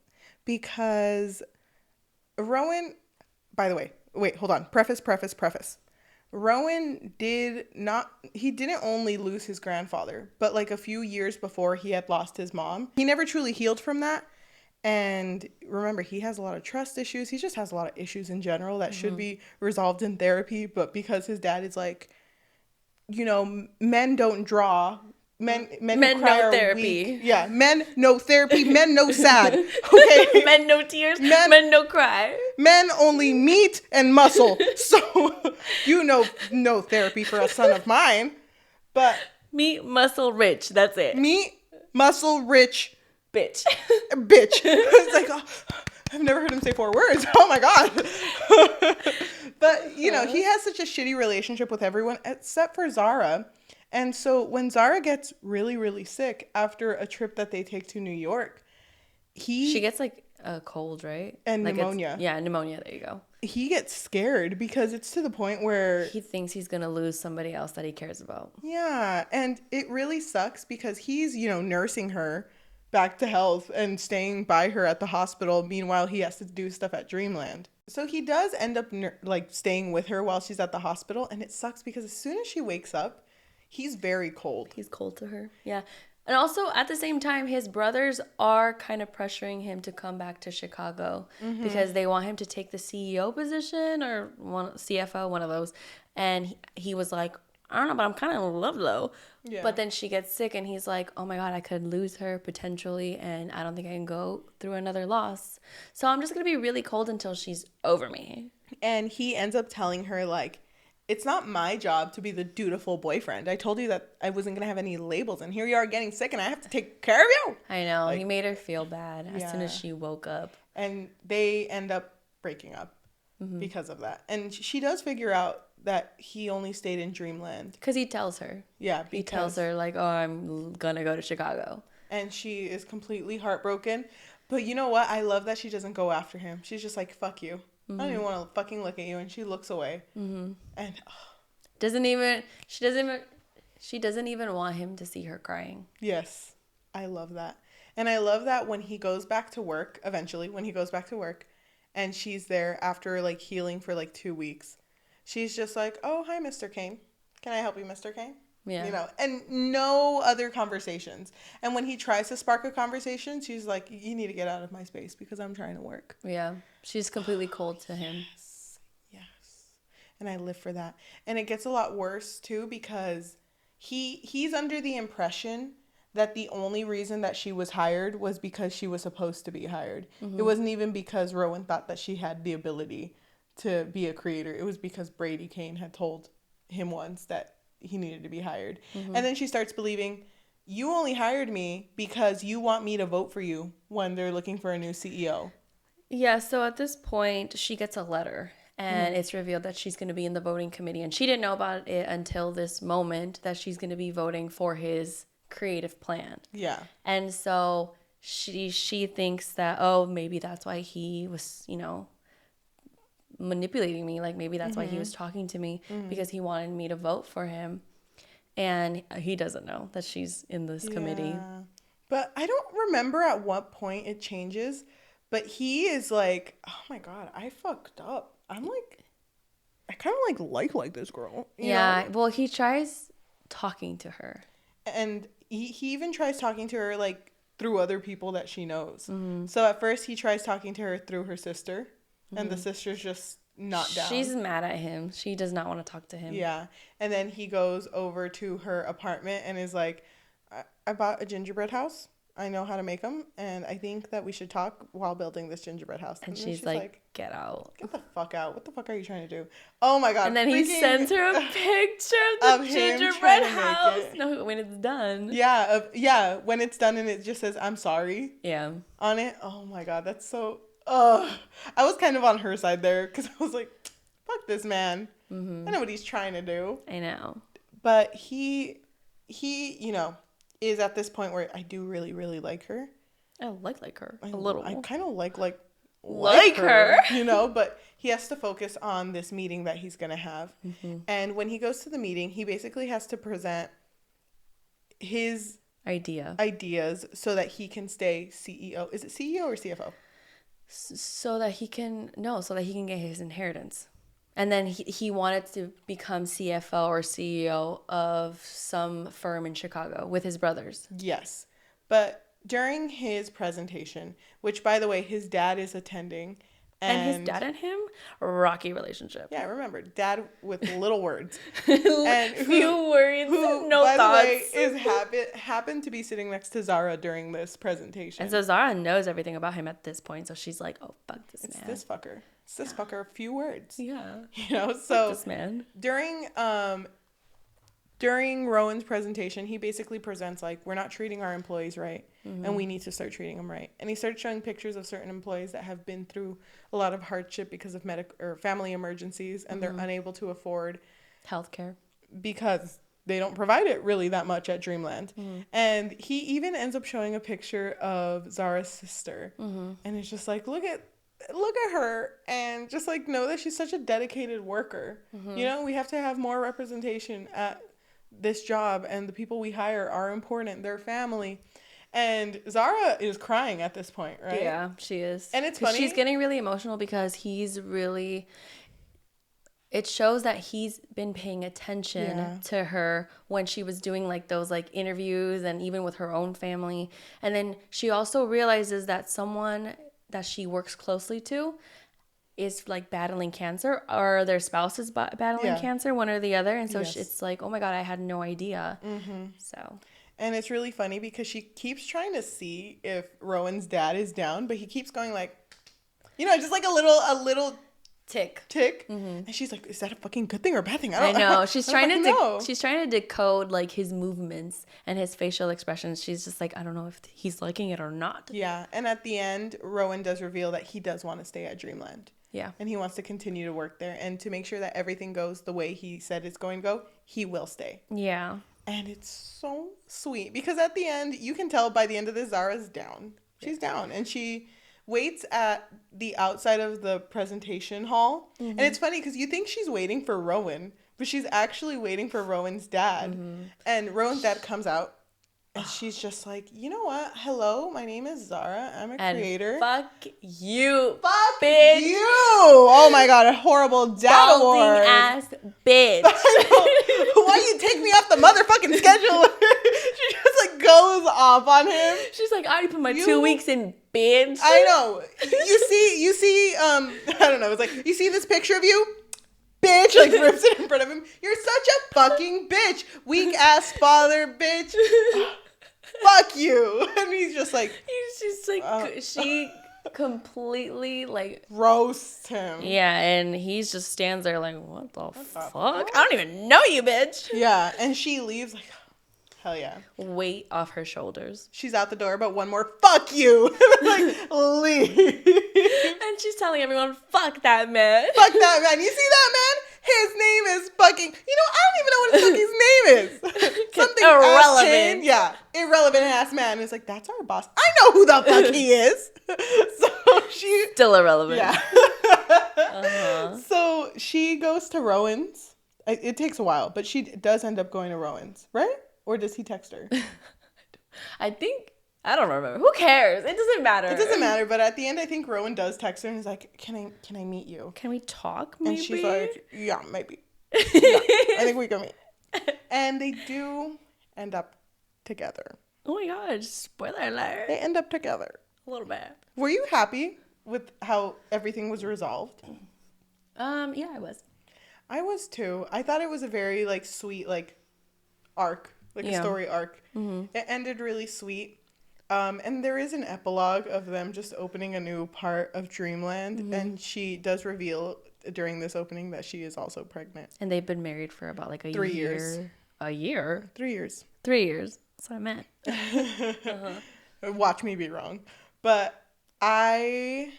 because Rowan, by the way, wait, hold on. Preface. Rowan didn't only lose his grandfather, but like a few years before he had lost his mom. He never truly healed from that. And remember, he has a lot of trust issues. He just has a lot of issues in general that should be resolved in therapy. But because his dad is like, you know, men don't draw Men Men who cry no are therapy. weak. Yeah, men no therapy. Men no sad. Okay. Men no tears. Men no cry. Men only meat and muscle. So no therapy for a son of mine. But Meat, muscle, rich. That's it. meat, muscle, rich, Bitch. bitch. It's like, oh, I've never heard him say 4 words. Oh my God. But, he has such a shitty relationship with everyone except for Zara. And so when Zara gets really, really sick after a trip that they take to New York, she gets like a cold, right? And like pneumonia. Yeah, pneumonia. There you go. He gets scared because it's to the point where he thinks he's going to lose somebody else that he cares about. Yeah. And it really sucks because he's, nursing her back to health and staying by her at the hospital. Meanwhile, he has to do stuff at Dreamland. So he does end up staying with her while she's at the hospital. And it sucks because as soon as she wakes up, he's very cold. He's cold to her. Yeah. And also at the same time, his brothers are kind of pressuring him to come back to Chicago because they want him to take the CEO position or CFO, one of those. And he was like, I don't know, but I'm kind of in love though. Yeah. But then she gets sick and he's like, oh my God, I could lose her potentially. And I don't think I can go through another loss. So I'm just going to be really cold until she's over me. And he ends up telling her it's not my job to be the dutiful boyfriend. I told you that I wasn't going to have any labels. And here you are getting sick and I have to take care of you. I know. He made her feel bad as soon as she woke up. And they end up breaking up because of that. And she does figure out that he only stayed in Dreamland. Because he tells her. Yeah. He tells her oh, I'm going to go to Chicago. And she is completely heartbroken. But you know what? I love that she doesn't go after him. She's just like, fuck you. I don't even want to fucking look at you. And she looks away. And she doesn't even want him to see her crying. Yes. I love that. And I love that when he goes back to work, and she's there after healing for 2 weeks, she's just like, oh, hi, Mr. Kane. Can I help you, Mr. Kane? Yeah. And no other conversations. And when he tries to spark a conversation, she's like, you need to get out of my space because I'm trying to work. Yeah. She's completely cold to him. Yes. And I live for that. And it gets a lot worse too because he's under the impression that the only reason that she was hired was because she was supposed to be hired. It wasn't even because Rowan thought that she had the ability to be a creator. It was because Brady Kane had told him once that he needed to be hired. And then she starts believing, you only hired me because you want me to vote for you when they're looking for a new CEO. Yeah, so at this point, she gets a letter. And it's revealed that she's going to be in the voting committee. And she didn't know about it until this moment that she's going to be voting for his creative plan. Yeah. And so she thinks that, oh, maybe that's why he was, manipulating me. Maybe that's why he was talking to me because he wanted me to vote for him. And he doesn't know that she's in this committee. But I don't remember at what point it changes. But he is like, oh my God, I fucked up. I'm I kind of like this girl. You know? Well, he tries talking to her. And he even tries talking to her through other people that she knows. So at first he tries talking to her through her sister. And the sister's just not down. She's mad at him. She does not want to talk to him. Yeah. And then he goes over to her apartment and is like, I bought a gingerbread house. I know how to make them. And I think that we should talk while building this gingerbread house. And she's like, get out. Get the fuck out. What the fuck are you trying to do? Oh my God. And then he sends her a picture of the gingerbread house. No, when it's done. Yeah. When it's done and it just says, I'm sorry. Yeah. On it. Oh my God. That's so... I was kind of on her side there because I was like, fuck this man. I know what he's trying to do. I know. But he is at this point where I do really, really like her. I like her a little. I kind of like her. But he has to focus on this meeting that he's going to have. And when he goes to the meeting, he basically has to present his ideas so that he can stay CEO. Is it CEO or CFO? So that he can get his inheritance. And then he wanted to become CFO or CEO of some firm in Chicago with his brothers. Yes. But during his presentation, which by the way, his dad is attending, And his dad and him, rocky relationship. Yeah, remember, dad with little words. And few words, no by thoughts. the way, happened to be sitting next to Zara during this presentation. And so Zara knows everything about him at this point. So she's like, oh, fuck this man. It's this fucker, few words. Yeah. You know, so fuck this man. During Rowan's presentation, he basically presents like, we're not treating our employees right, and we need to start treating them right. And he started showing pictures of certain employees that have been through a lot of hardship because of medical or family emergencies, and they're unable to afford healthcare because they don't provide it really that much at Dreamland. And he even ends up showing a picture of Zara's sister, and it's just like, look at her, and just like know that she's such a dedicated worker. You know, we have to have more representation at this job, and the people we hire are important. They're family. And Zara is crying at this point, right? Yeah, she is. And it's funny. She's getting really emotional because it shows that he's been paying attention to her when she was doing like those like interviews and even with her own family. And then she also realizes that someone that she works closely to is like battling cancer, or their spouse is battling cancer, one or the other. And so it's like, oh my God, I had no idea. So. And it's really funny because she keeps trying to see if Rowan's dad is down, but he keeps going like, you know, just like a little tick. And she's like, is that a fucking good thing or a bad thing? I know. She's trying to decode like his movements and his facial expressions. She's just like, I don't know if he's liking it or not. Yeah. And at the end, Rowan does reveal that he does want to stay at Dreamland. Yeah. And he wants to continue to work there. And to make sure that everything goes the way he said it's going to go, he will stay. Yeah. And it's so sweet because at the end, you can tell by the end of this, Zara's down. She's down. And she waits at the outside of the presentation hall. And it's funny because you think she's waiting for Rowan, but she's actually waiting for Rowan's dad. And Rowan's dad comes out. And she's just like, you know what? Hello, my name is Zara. I'm a creator. Fuck you. Fuck bitch. you. Oh my God, a horrible dad award. Ass bitch. Why you take me off the motherfucking schedule? She just like goes off on him. She's like, I already put my 2 weeks in, bitch. I know. You see, I don't know. It's like, you see this picture of you? Bitch, like rips it in front of him. You're such a fucking bitch. Weak ass father, bitch. Fuck you. And he's just like, she completely like roasts him. Yeah, and he just stands there like, what the fuck? I don't even know you, bitch. Yeah, and she leaves like, hell yeah. Weight off her shoulders. She's out the door, but one more fuck you. Like, leave. And she's telling everyone, fuck that man. Fuck that man. You see that man? His name is fucking, you know, I don't even know what the fuck his name is. Something irrelevant. Yeah, irrelevant ass man. It's like, that's our boss. I know who the fuck he is. So she. Still irrelevant. Yeah. So she goes to Rowan's. It takes a while, but she does end up going to Rowan's, right? Or does he text her? I don't remember. Who cares? It doesn't matter. It doesn't matter. But at the end, I think Rowan does text her and he's like, "Can I meet you? Can we talk? Maybe?" And she's like, "Yeah, maybe. Yeah, I think we can meet." And they do end up together. Oh my God! Spoiler alert. They end up together. A little bit. Were you happy with how everything was resolved? Yeah, I was. I was too. I thought it was a very like sweet like arc, like a story arc. It ended really sweet. And there is an epilogue of them just opening a new part of Dreamland, and she does reveal during this opening that she is also pregnant. And they've been married for about like 3 years. A year? 3 years. 3 years. That's what I meant. Watch me be wrong. But I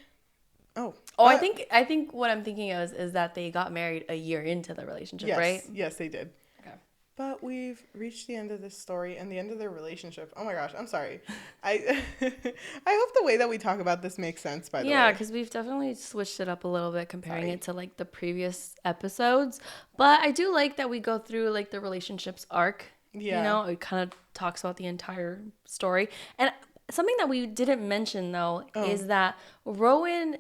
think what I'm thinking of is that they got married a year into the relationship, right? Yes, they did. But we've reached the end of this story and the end of their relationship. Oh my gosh, I'm sorry. I hope the way that we talk about this makes sense, by the way. Yeah, because we've definitely switched it up a little bit comparing it to like the previous episodes. But I do like that we go through like the relationships arc. Yeah. You know, it kind of talks about the entire story. And something that we didn't mention, though, is that Rowan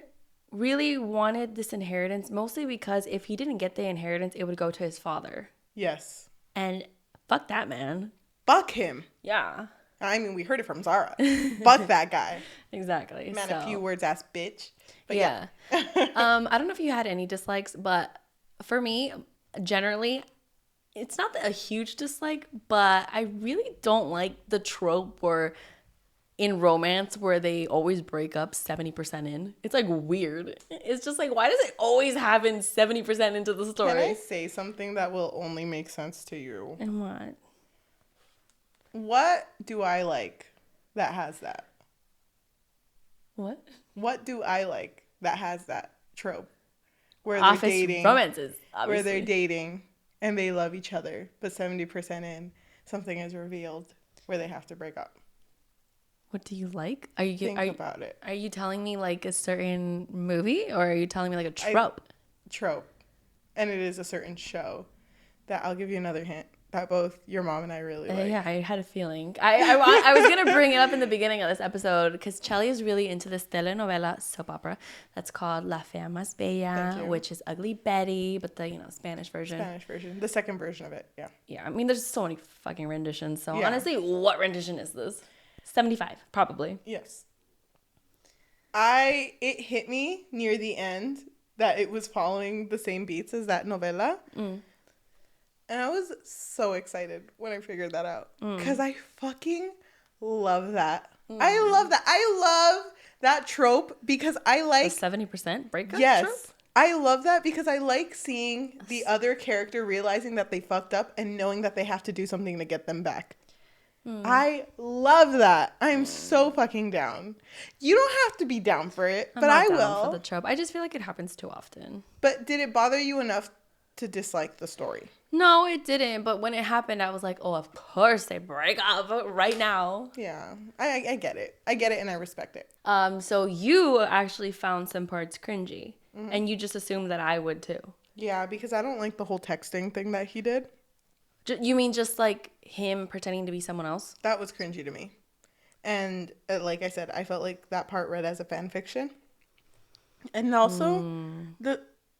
really wanted this inheritance mostly because if he didn't get the inheritance, it would go to his father. Yes. And fuck that man. Fuck him. Yeah. I mean, we heard it from Zara. Fuck that guy. Exactly. Man, so. a few words ass bitch. But yeah. I don't know if you had any dislikes, but for me, generally, it's not a huge dislike, but I really don't like the trope where in romance where they always break up 70% in. It's like weird. It's just like, why does it always happen 70% into the story? Can I say something that will only make sense to you? And what? What do I like that has that? What? What do I like that has that trope? Where Office they're dating. romances, obviously. Where they're dating and they love each other, but 70% in, something is revealed where they have to break up. What do you like? Think about it. Are you telling me like a certain movie, or are you telling me like a trope? Trope. And it is a certain show that I'll give you another hint that both your mom and I really like. Yeah, I had a feeling. I was going to bring it up in the beginning of this episode because Cheli is really into this telenovela soap opera that's called La Fea Más Bella, which is Ugly Betty, but the, Spanish version. Spanish version. The second version of it, yeah. Yeah, I mean, there's so many fucking renditions. So honestly, what rendition is this? 75, probably. Yes. It hit me near the end that it was following the same beats as that novela. And I was so excited when I figured that out. Because I fucking love that. I love that. I love that trope because I like... The 70% breakup trope? I love that because I like seeing the other character realizing that they fucked up and knowing that they have to do something to get them back. I love that. I'm so fucking down. You don't have to be down for it, but I will. I'm not down for the trope. I just feel like it happens too often. But did it bother you enough to dislike the story? No, it didn't. But when it happened, I was like, oh, of course they break up right now. Yeah, I get it. I get it and I respect it. So you actually found some parts cringy. And you just assumed that I would too. Yeah, because I don't like the whole texting thing that he did. You mean just like him pretending to be someone else? That was cringy to me. And like I said, I felt like that part read as a fan fiction. And also,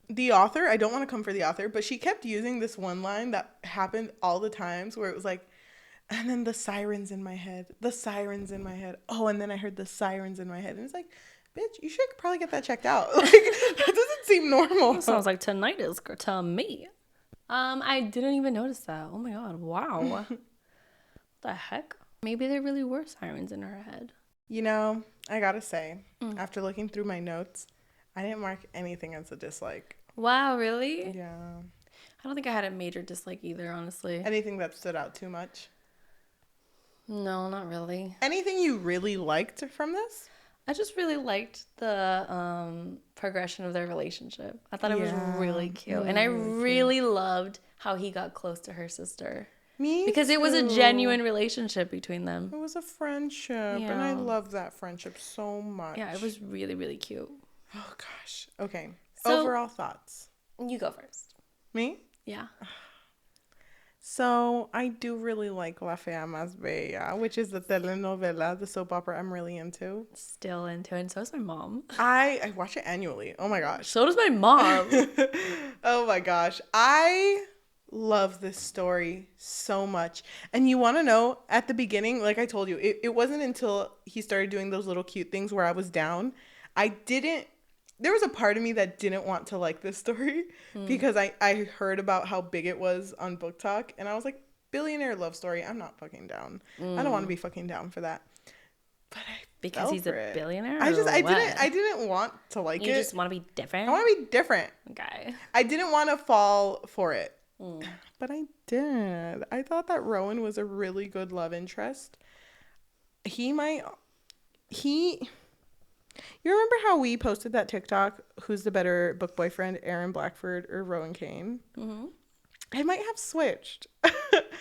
the author, I don't want to come for the author, but she kept using this one line that happened all the times where it was like, and then the sirens in my head. Oh, and then I heard the sirens in my head. And it's like, bitch, you should probably get that checked out. Like, that doesn't seem normal. It sounds like tinnitus to me. I didn't even notice that. Oh my god, wow. What the heck? Maybe there really were sirens in her head. I gotta say, after looking through my notes, I didn't mark anything as a dislike. Wow, really? Yeah. I don't think I had a major dislike either, honestly. Anything that stood out too much? No, not really. Anything you really liked from this? I just really liked the progression of their relationship. I thought it was really cute. And I really loved how he got close to her sister. Me Because too. it was a genuine relationship between them. It was a friendship. Yeah. And I love that friendship so much. Yeah, it was really, really cute. Oh, gosh. Okay. So, overall thoughts. You go first. Me? Yeah. So, I do really like La Fea Más Bella, which is the telenovela, the soap opera I'm really into. Still into it, and so is my mom. I watch it annually. Oh, my gosh. So does my mom. Oh, my gosh. I love this story so much. And you want to know, at the beginning, like I told you, it wasn't until he started doing those little cute things where I was down. There was a part of me that didn't want to like this story because I heard about how big it was on Book Talk. And I was like, billionaire love story. I'm not fucking down. I don't want to be fucking down for that. But because he's a billionaire? I didn't want to like it. You just want to be different? I want to be different. Okay. I didn't want to fall for it. But I did. I thought that Rowan was a really good love interest. You remember how we posted that TikTok, who's the better book boyfriend, Aaron Blackford or Rowan Kane? Mm-hmm. I might have switched.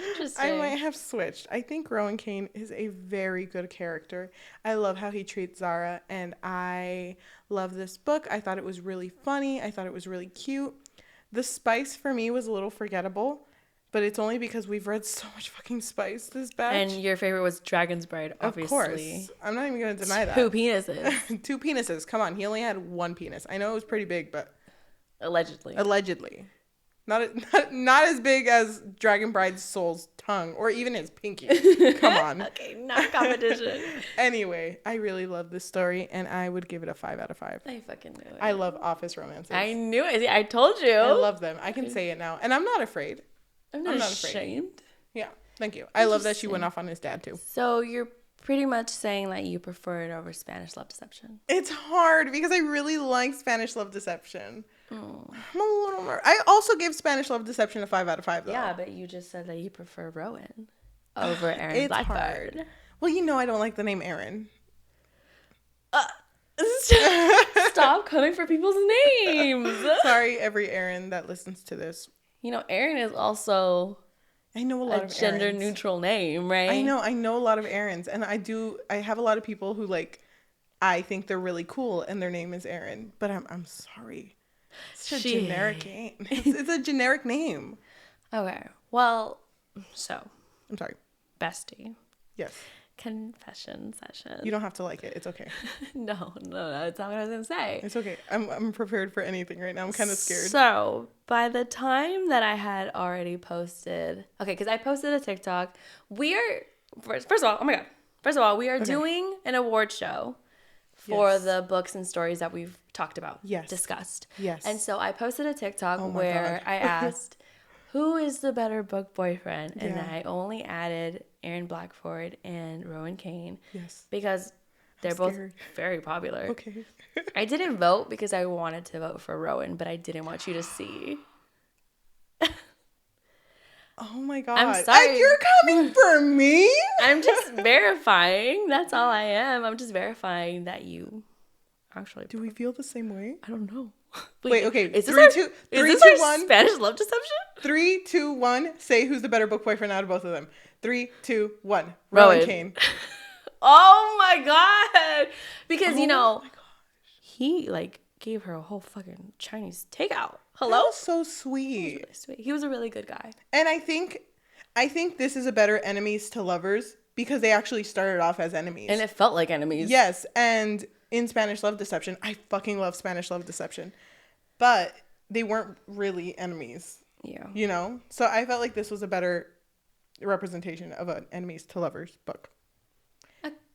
Interesting. I think Rowan Kane is a very good character. I love how he treats Zara, and I love this book. I thought it was really funny. I thought it was really cute. The spice for me was a little forgettable, but it's only because we've read so much fucking spice this batch. And your favorite was Dragon's Bride, obviously. Of course. I'm not even going to deny that. 2 penises. 2 penises. Come on. He only had 1 penis. I know it was pretty big, but... Allegedly. Not as big as Dragon Bride's soul's tongue or even his pinky. Come on. Okay, not competition. Anyway, I really love this story, and I would give it a 5 out of 5. I fucking knew it. I love office romances. I knew it. I told you. I love them. I can say it now, and I'm not afraid. I'm not ashamed. Afraid. Yeah, thank you. I love that she went off on his dad too. So you're pretty much saying that you prefer it over Spanish Love Deception. It's hard because I really like Spanish Love Deception. I'm a little more. I also give Spanish Love Deception a 5 out of 5 though. Yeah, but you just said that you prefer Rowan over Aaron Blackbird. Hard. Well, you know I don't like the name Aaron. Stop coming for people's names. Sorry, every Aaron that listens to this. You know, Aaron is also I know a lot of gender Aarons. neutral name, right? I know a lot of Aarons, and I have a lot of people who like I think they're really cool and their name is Aaron, but I'm sorry. It's a generic name. It's a generic name. Okay. Well, so I'm sorry. Bestie. Yes. Confession session. You don't have to like it. It's okay. No, it's not what I was gonna say. It's okay. I'm prepared for anything right now. I'm kind of scared. So by the time that I had already posted, because I posted a TikTok. We are first of all, oh my god. First of all, we are doing an award show for the books and stories that we've talked about, discussed. Yes. And so I posted a TikTok where I asked, who is the better book boyfriend? And I only added Aaron Blackford and Rowan Kane. Yes. Because they're both very popular. Okay. I didn't vote because I wanted to vote for Rowan, but I didn't want you to see. Oh my god. I'm sorry. You're coming for me? I'm just verifying. That's all I am. I'm just verifying that you actually. Do we feel the same way? I don't know. Wait, okay. Is this 3, our, 2, is 3, this 2, our 1. Spanish love deception? 3, 2, 1. Say who's the better book boyfriend out of both of them. 3, 2, 1. Rowan Rowan Kane. Oh my god. Because you know, he like gave her a whole fucking Chinese takeout. Hello? That was so sweet. He was really sweet. He was a really good guy. And I think this is a better enemies to lovers because they actually started off as enemies. And it felt like enemies. Yes, and in Spanish Love Deception, I fucking love Spanish Love Deception. But they weren't really enemies. Yeah. You know? So I felt like this was a better representation of an enemies to lovers book.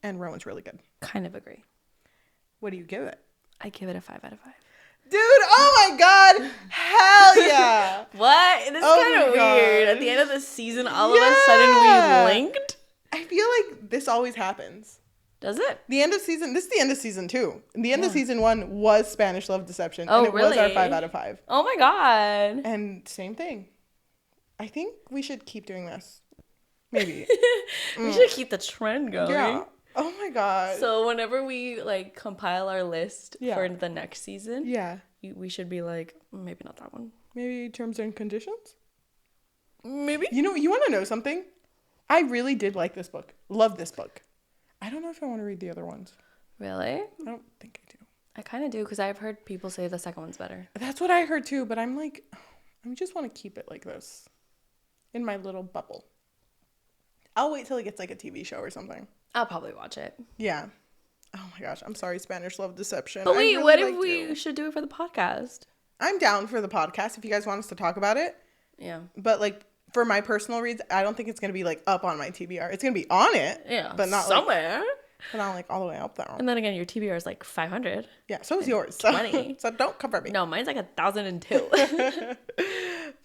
And Rowan's really good. Kind of agree. What do you give it? I give it a 5 out of 5. Dude, oh my god. Hell yeah. What? This is kind of weird. At the end of the season, all of a sudden we linked. I feel like this always happens. Does it? This is the end of season 2. The end of season 1 was Spanish Love Deception. Oh, and it really? was our 5 out of 5. Oh my god. And same thing. I think we should keep doing this. Maybe. We should keep the trend going. Yeah. Oh my god. So whenever we like compile our list for the next season, we should be like, maybe not that one. Maybe terms and conditions? Maybe. You know, you want to know something? I really did like this book. Love this book. I don't know if I want to read the other ones. Really? I don't think I do. I kind of do because I've heard people say the second one's better. That's what I heard too, but I'm like, I just want to keep it like this in my little bubble. I'll wait till it gets like a TV show or something. I'll probably watch it. Yeah. Oh my gosh, I'm sorry, Spanish Love Deception. But wait, what if we should do it for the podcast? I'm down for the podcast if you guys want us to talk about it. Yeah. But like for my personal reads, I don't think it's gonna be like up on my TBR. It's gonna be on it. Yeah. But not somewhere. But not like all the way up there. And then again, your TBR is like 500. Yeah, so is yours. 20. So don't cover me. No, mine's like 1,002.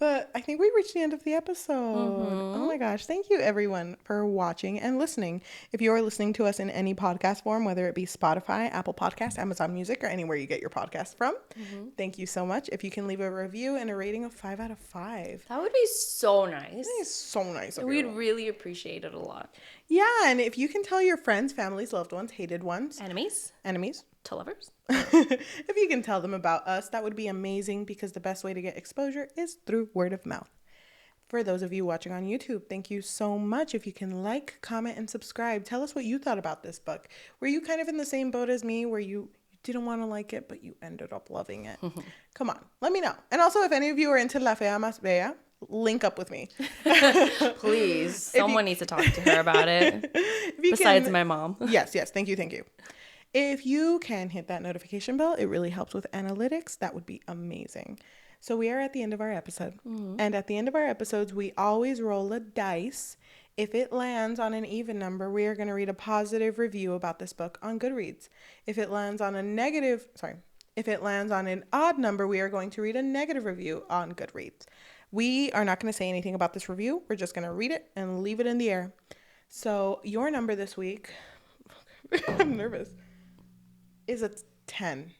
But I think we reached the end of the episode. Oh my gosh. Thank you everyone for watching and listening. If you are listening to us in any podcast form, whether it be Spotify, Apple Podcasts, Amazon Music, or anywhere you get your podcast from, thank you so much. If you can leave a review and a rating of 5 out of 5. That would be so nice. That is so nice of you. We'd really appreciate it a lot. Yeah, and if you can tell your friends, families, loved ones, hated ones, enemies, to lovers, if you can tell them about us, that would be amazing because the best way to get exposure is through word of mouth. For those of you watching on YouTube, thank you so much. If you can like, comment, and subscribe, tell us what you thought about this book. Were you kind of in the same boat as me where you didn't want to like it, but you ended up loving it? Come on, let me know. And also, if any of you are into La Fea Más Bella, link up with me. Please. Someone needs to talk to her about it. Besides my mom. Yes. Thank you. If you can hit that notification bell, it really helps with analytics. That would be amazing. So we are at the end of our episode. Mm-hmm. And at the end of our episodes, we always roll a dice. If it lands on an even number, we are going to read a positive review about this book on Goodreads. If it lands on if it lands on an odd number, we are going to read a negative review on Goodreads. We are not going to say anything about this review. We're just going to read it and leave it in the air. So your number this week, I'm nervous, is a 10.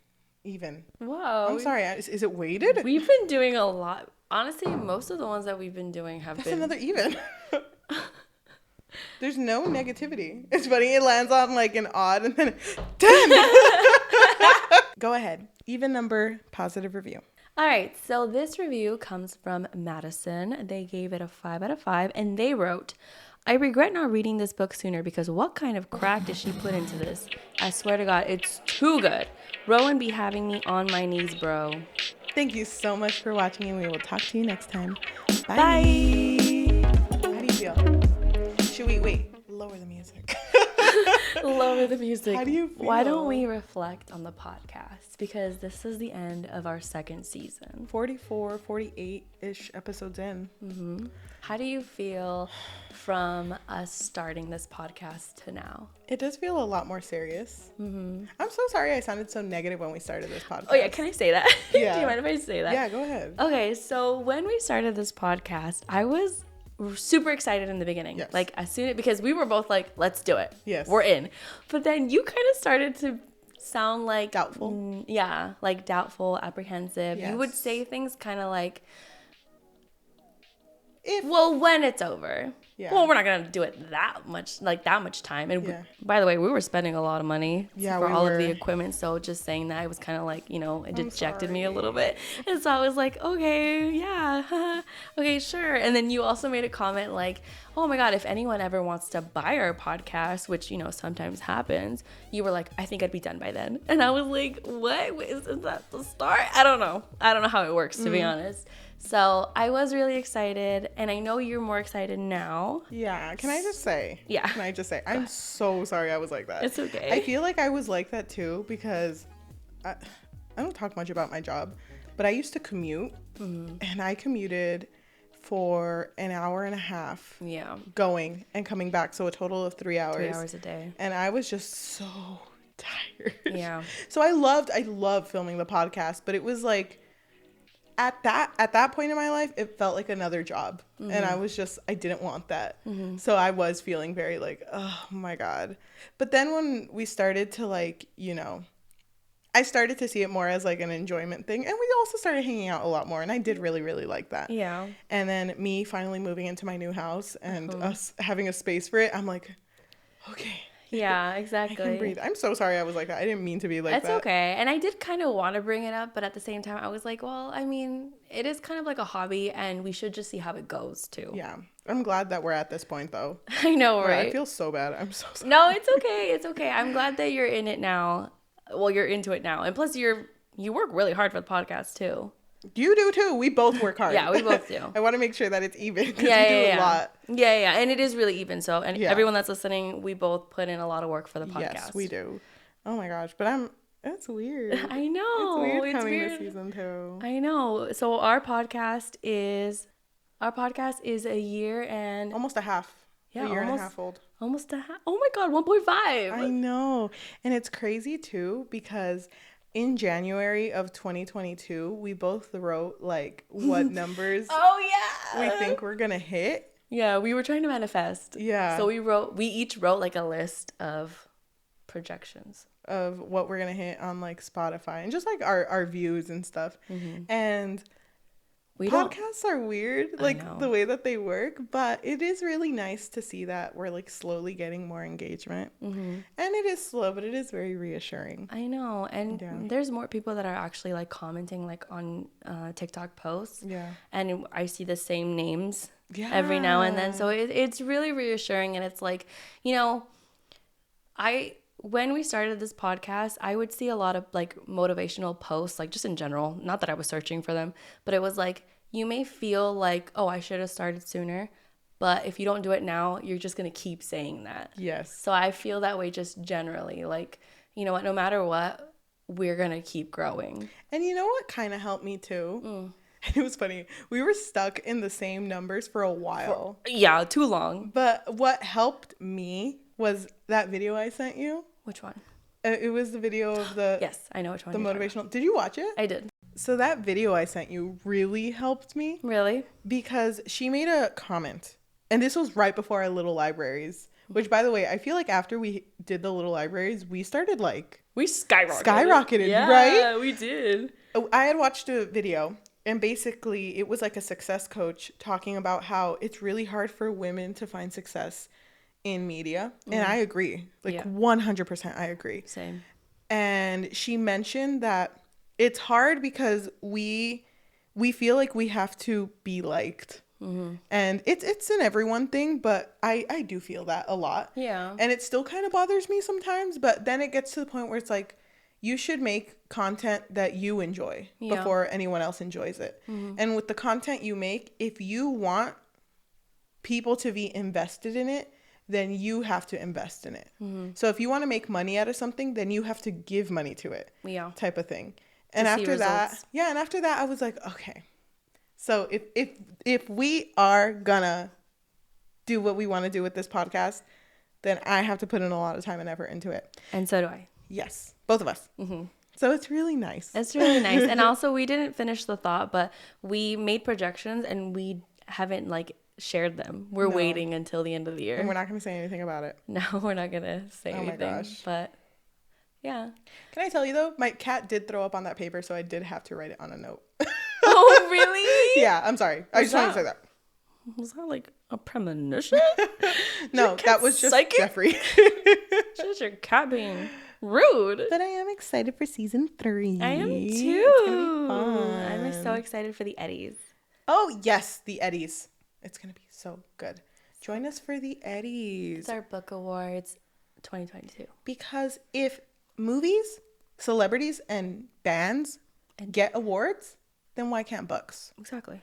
Even. Whoa. I'm sorry. Is it weighted? We've been doing a lot. Honestly, most of the ones that we've been doing have That's been... another even. There's no negativity. It's funny. It lands on like an odd and then 10. Go ahead. Even number, positive review. All right. So this review comes from Madison. They gave it a 5 out of 5. And they wrote, I regret not reading this book sooner because what kind of crack did she put into this? I swear to God, it's too good. Rowan be having me on my knees, bro. Thank you so much for watching, and we will talk to you next time. Bye. Bye. How do you feel? Should we wait? Lower the music. Lower the music. How do you feel? Why don't we reflect on the podcast? Because this is the end of our second season. 44, 48-ish episodes in. Mm-hmm. How do you feel from us starting this podcast to now? It does feel a lot more serious. Mm-hmm. I'm so sorry I sounded so negative when we started this podcast. Oh, yeah. Can I say that? Yeah. Do you mind if I say that? Yeah, go ahead. Okay. So when we started this podcast, I was super excited in the beginning. Yes. Like because we were both like, let's do it. Yes. We're in. But then you kind of started to sound like... Doubtful. Yeah. Like doubtful, apprehensive. Yes. You would say things kind of like... when it's over. Yeah. Well, we're not going to do it that much time. And Yeah. by the way, we were spending a lot of money for we all were. of the equipment. So just saying that, it was kind of like, it dejected me a little bit. And so I was like, okay, yeah, okay, sure. And then you also made a comment like, oh my God, if anyone ever wants to buy our podcast, which, sometimes happens, you were like, I think I'd be done by then. And I was like, what? Is that the start? I don't know how it works, to be honest. So I was really excited, and I know you're more excited now. Yeah. Can I just say? Yeah. Can I just say? I'm so sorry I was like that. It's okay. I feel like I was like that too because I don't talk much about my job, but I used to commute, and I commuted for an hour and a half. Yeah. Going and coming back, so a total of 3 hours. 3 hours a day. And I was just so tired. Yeah. So I loved filming the podcast, but it was like at that point in my life, it felt like another job. And I didn't want that. So I was feeling very like, oh my God. But then when we started to I started to see it more as like an enjoyment thing. And we also started hanging out a lot more. And I did really, really like that. Yeah. And then me finally moving into my new house and us having a space for it, I'm like, okay. Yeah, exactly. I can breathe. I'm so sorry I was like that. I didn't mean to be like that. It's okay. And I did kind of want to bring it up, but at the same time, I was like, well, I mean, it is kind of like a hobby, and we should just see how it goes, too. Yeah. I'm glad that we're at this point, though. I know, right? I feel so bad. I'm so sorry. No, it's okay. It's okay. I'm glad that you're in it now. Well, you're into it now. And plus, you work really hard for the podcast, too. You do, too. We both work hard. Yeah, we both do. I want to make sure that it's even because Yeah, we do a lot. Yeah. And it is really even. So, and everyone that's listening, we both put in a lot of work for the podcast. Yes, we do. Oh, my gosh. But that's weird. I know. It's weird coming this season, too. I know. So, our podcast is a year and... Almost a half. Yeah, a year and a half old. Almost a half. Oh, my God, 1.5. I know. And it's crazy, too, because... in January of 2022, we both wrote like what numbers we think we're gonna hit. Yeah, we were trying to manifest. Yeah. So we each wrote like a list of projections of what we're gonna hit on like Spotify and just like our views and stuff. And podcasts are weird, like the way that they work, but it is really nice to see that we're like slowly getting more engagement. And it is slow, but it is very reassuring. I know. And there's more people that are actually like commenting like on TikTok posts. Yeah. And I see the same names every now and then. So it's really reassuring. And it's like, when we started this podcast, I would see a lot of like motivational posts, like just in general, not that I was searching for them, but it was like, you may feel like, oh, I should have started sooner, but if you don't do it now, you're just going to keep saying that. Yes. So I feel that way just generally, like, you know what, no matter what, we're going to keep growing. And you know what kind of helped me too? And it was funny. We were stuck in the same numbers for a while. Yeah, too long. But what helped me was that video I sent you. Which one? It was the video of the... Yes, I know which one. The motivational... Did you watch it? I did. So that video I sent you really helped me. Really? Because she made a comment. And this was right before our little libraries. Which, by the way, I feel like after we did the little libraries, we started like... We skyrocketed. Skyrocketed, right? Yeah, we did. I had watched a video. And basically, it was like a success coach talking about how it's really hard for women to find success in media. And I agree. Like, 100% I agree. Same. And she mentioned that it's hard because we feel like we have to be liked. Mm-hmm. And it's an everyone thing, but I do feel that a lot. Yeah. And it still kind of bothers me sometimes, but then it gets to the point where it's like, you should make content that you enjoy before anyone else enjoys it. Mm-hmm. And with the content you make, if you want people to be invested in it, then you have to invest in it. Mm-hmm. So if you want to make money out of something, then you have to give money to it. Yeah. Type of thing. And after that, I was like, okay. So if we are gonna do what we want to do with this podcast, then I have to put in a lot of time and effort into it. And so do I. Yes. Both of us. Mm-hmm. So it's really nice. It's really nice. And also, we didn't finish the thought, but we made projections and we haven't like shared them. We're waiting until the end of the year. And we're not going to say anything about it. No, we're not going to say anything. My gosh. But yeah. Can I tell you though? My cat did throw up on that paper, so I did have to write it on a note. Oh, really? Yeah, I'm sorry. I just wanted to say that. Was that like a premonition? No, that was just psychic? Jeffrey. Just your cat being rude. But I am excited for season 3. I am too. It's gonna be fun. I'm so excited for the Eddies. Oh, yes, the Eddies. It's going to be so good. Join us for the Eddies. It's our book awards 2022. Because if movies, celebrities, and bands get awards, then why can't books? Exactly.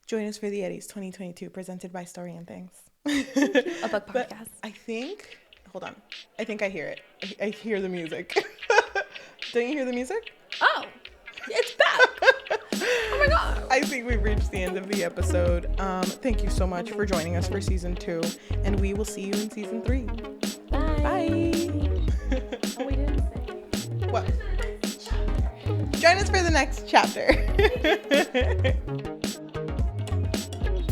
Join us for the Eddies 2022, presented by Story and Things. A book podcast. But I think... Hold on. I think I hear it. I hear the music. Don't you hear the music? Oh, it's back. Oh my God. I think we've reached the end of the episode. Thank you so much for joining us for season 2. And we will see you in season 3. Bye. Bye. Oh, we didn't say. What? Join us for the next chapter.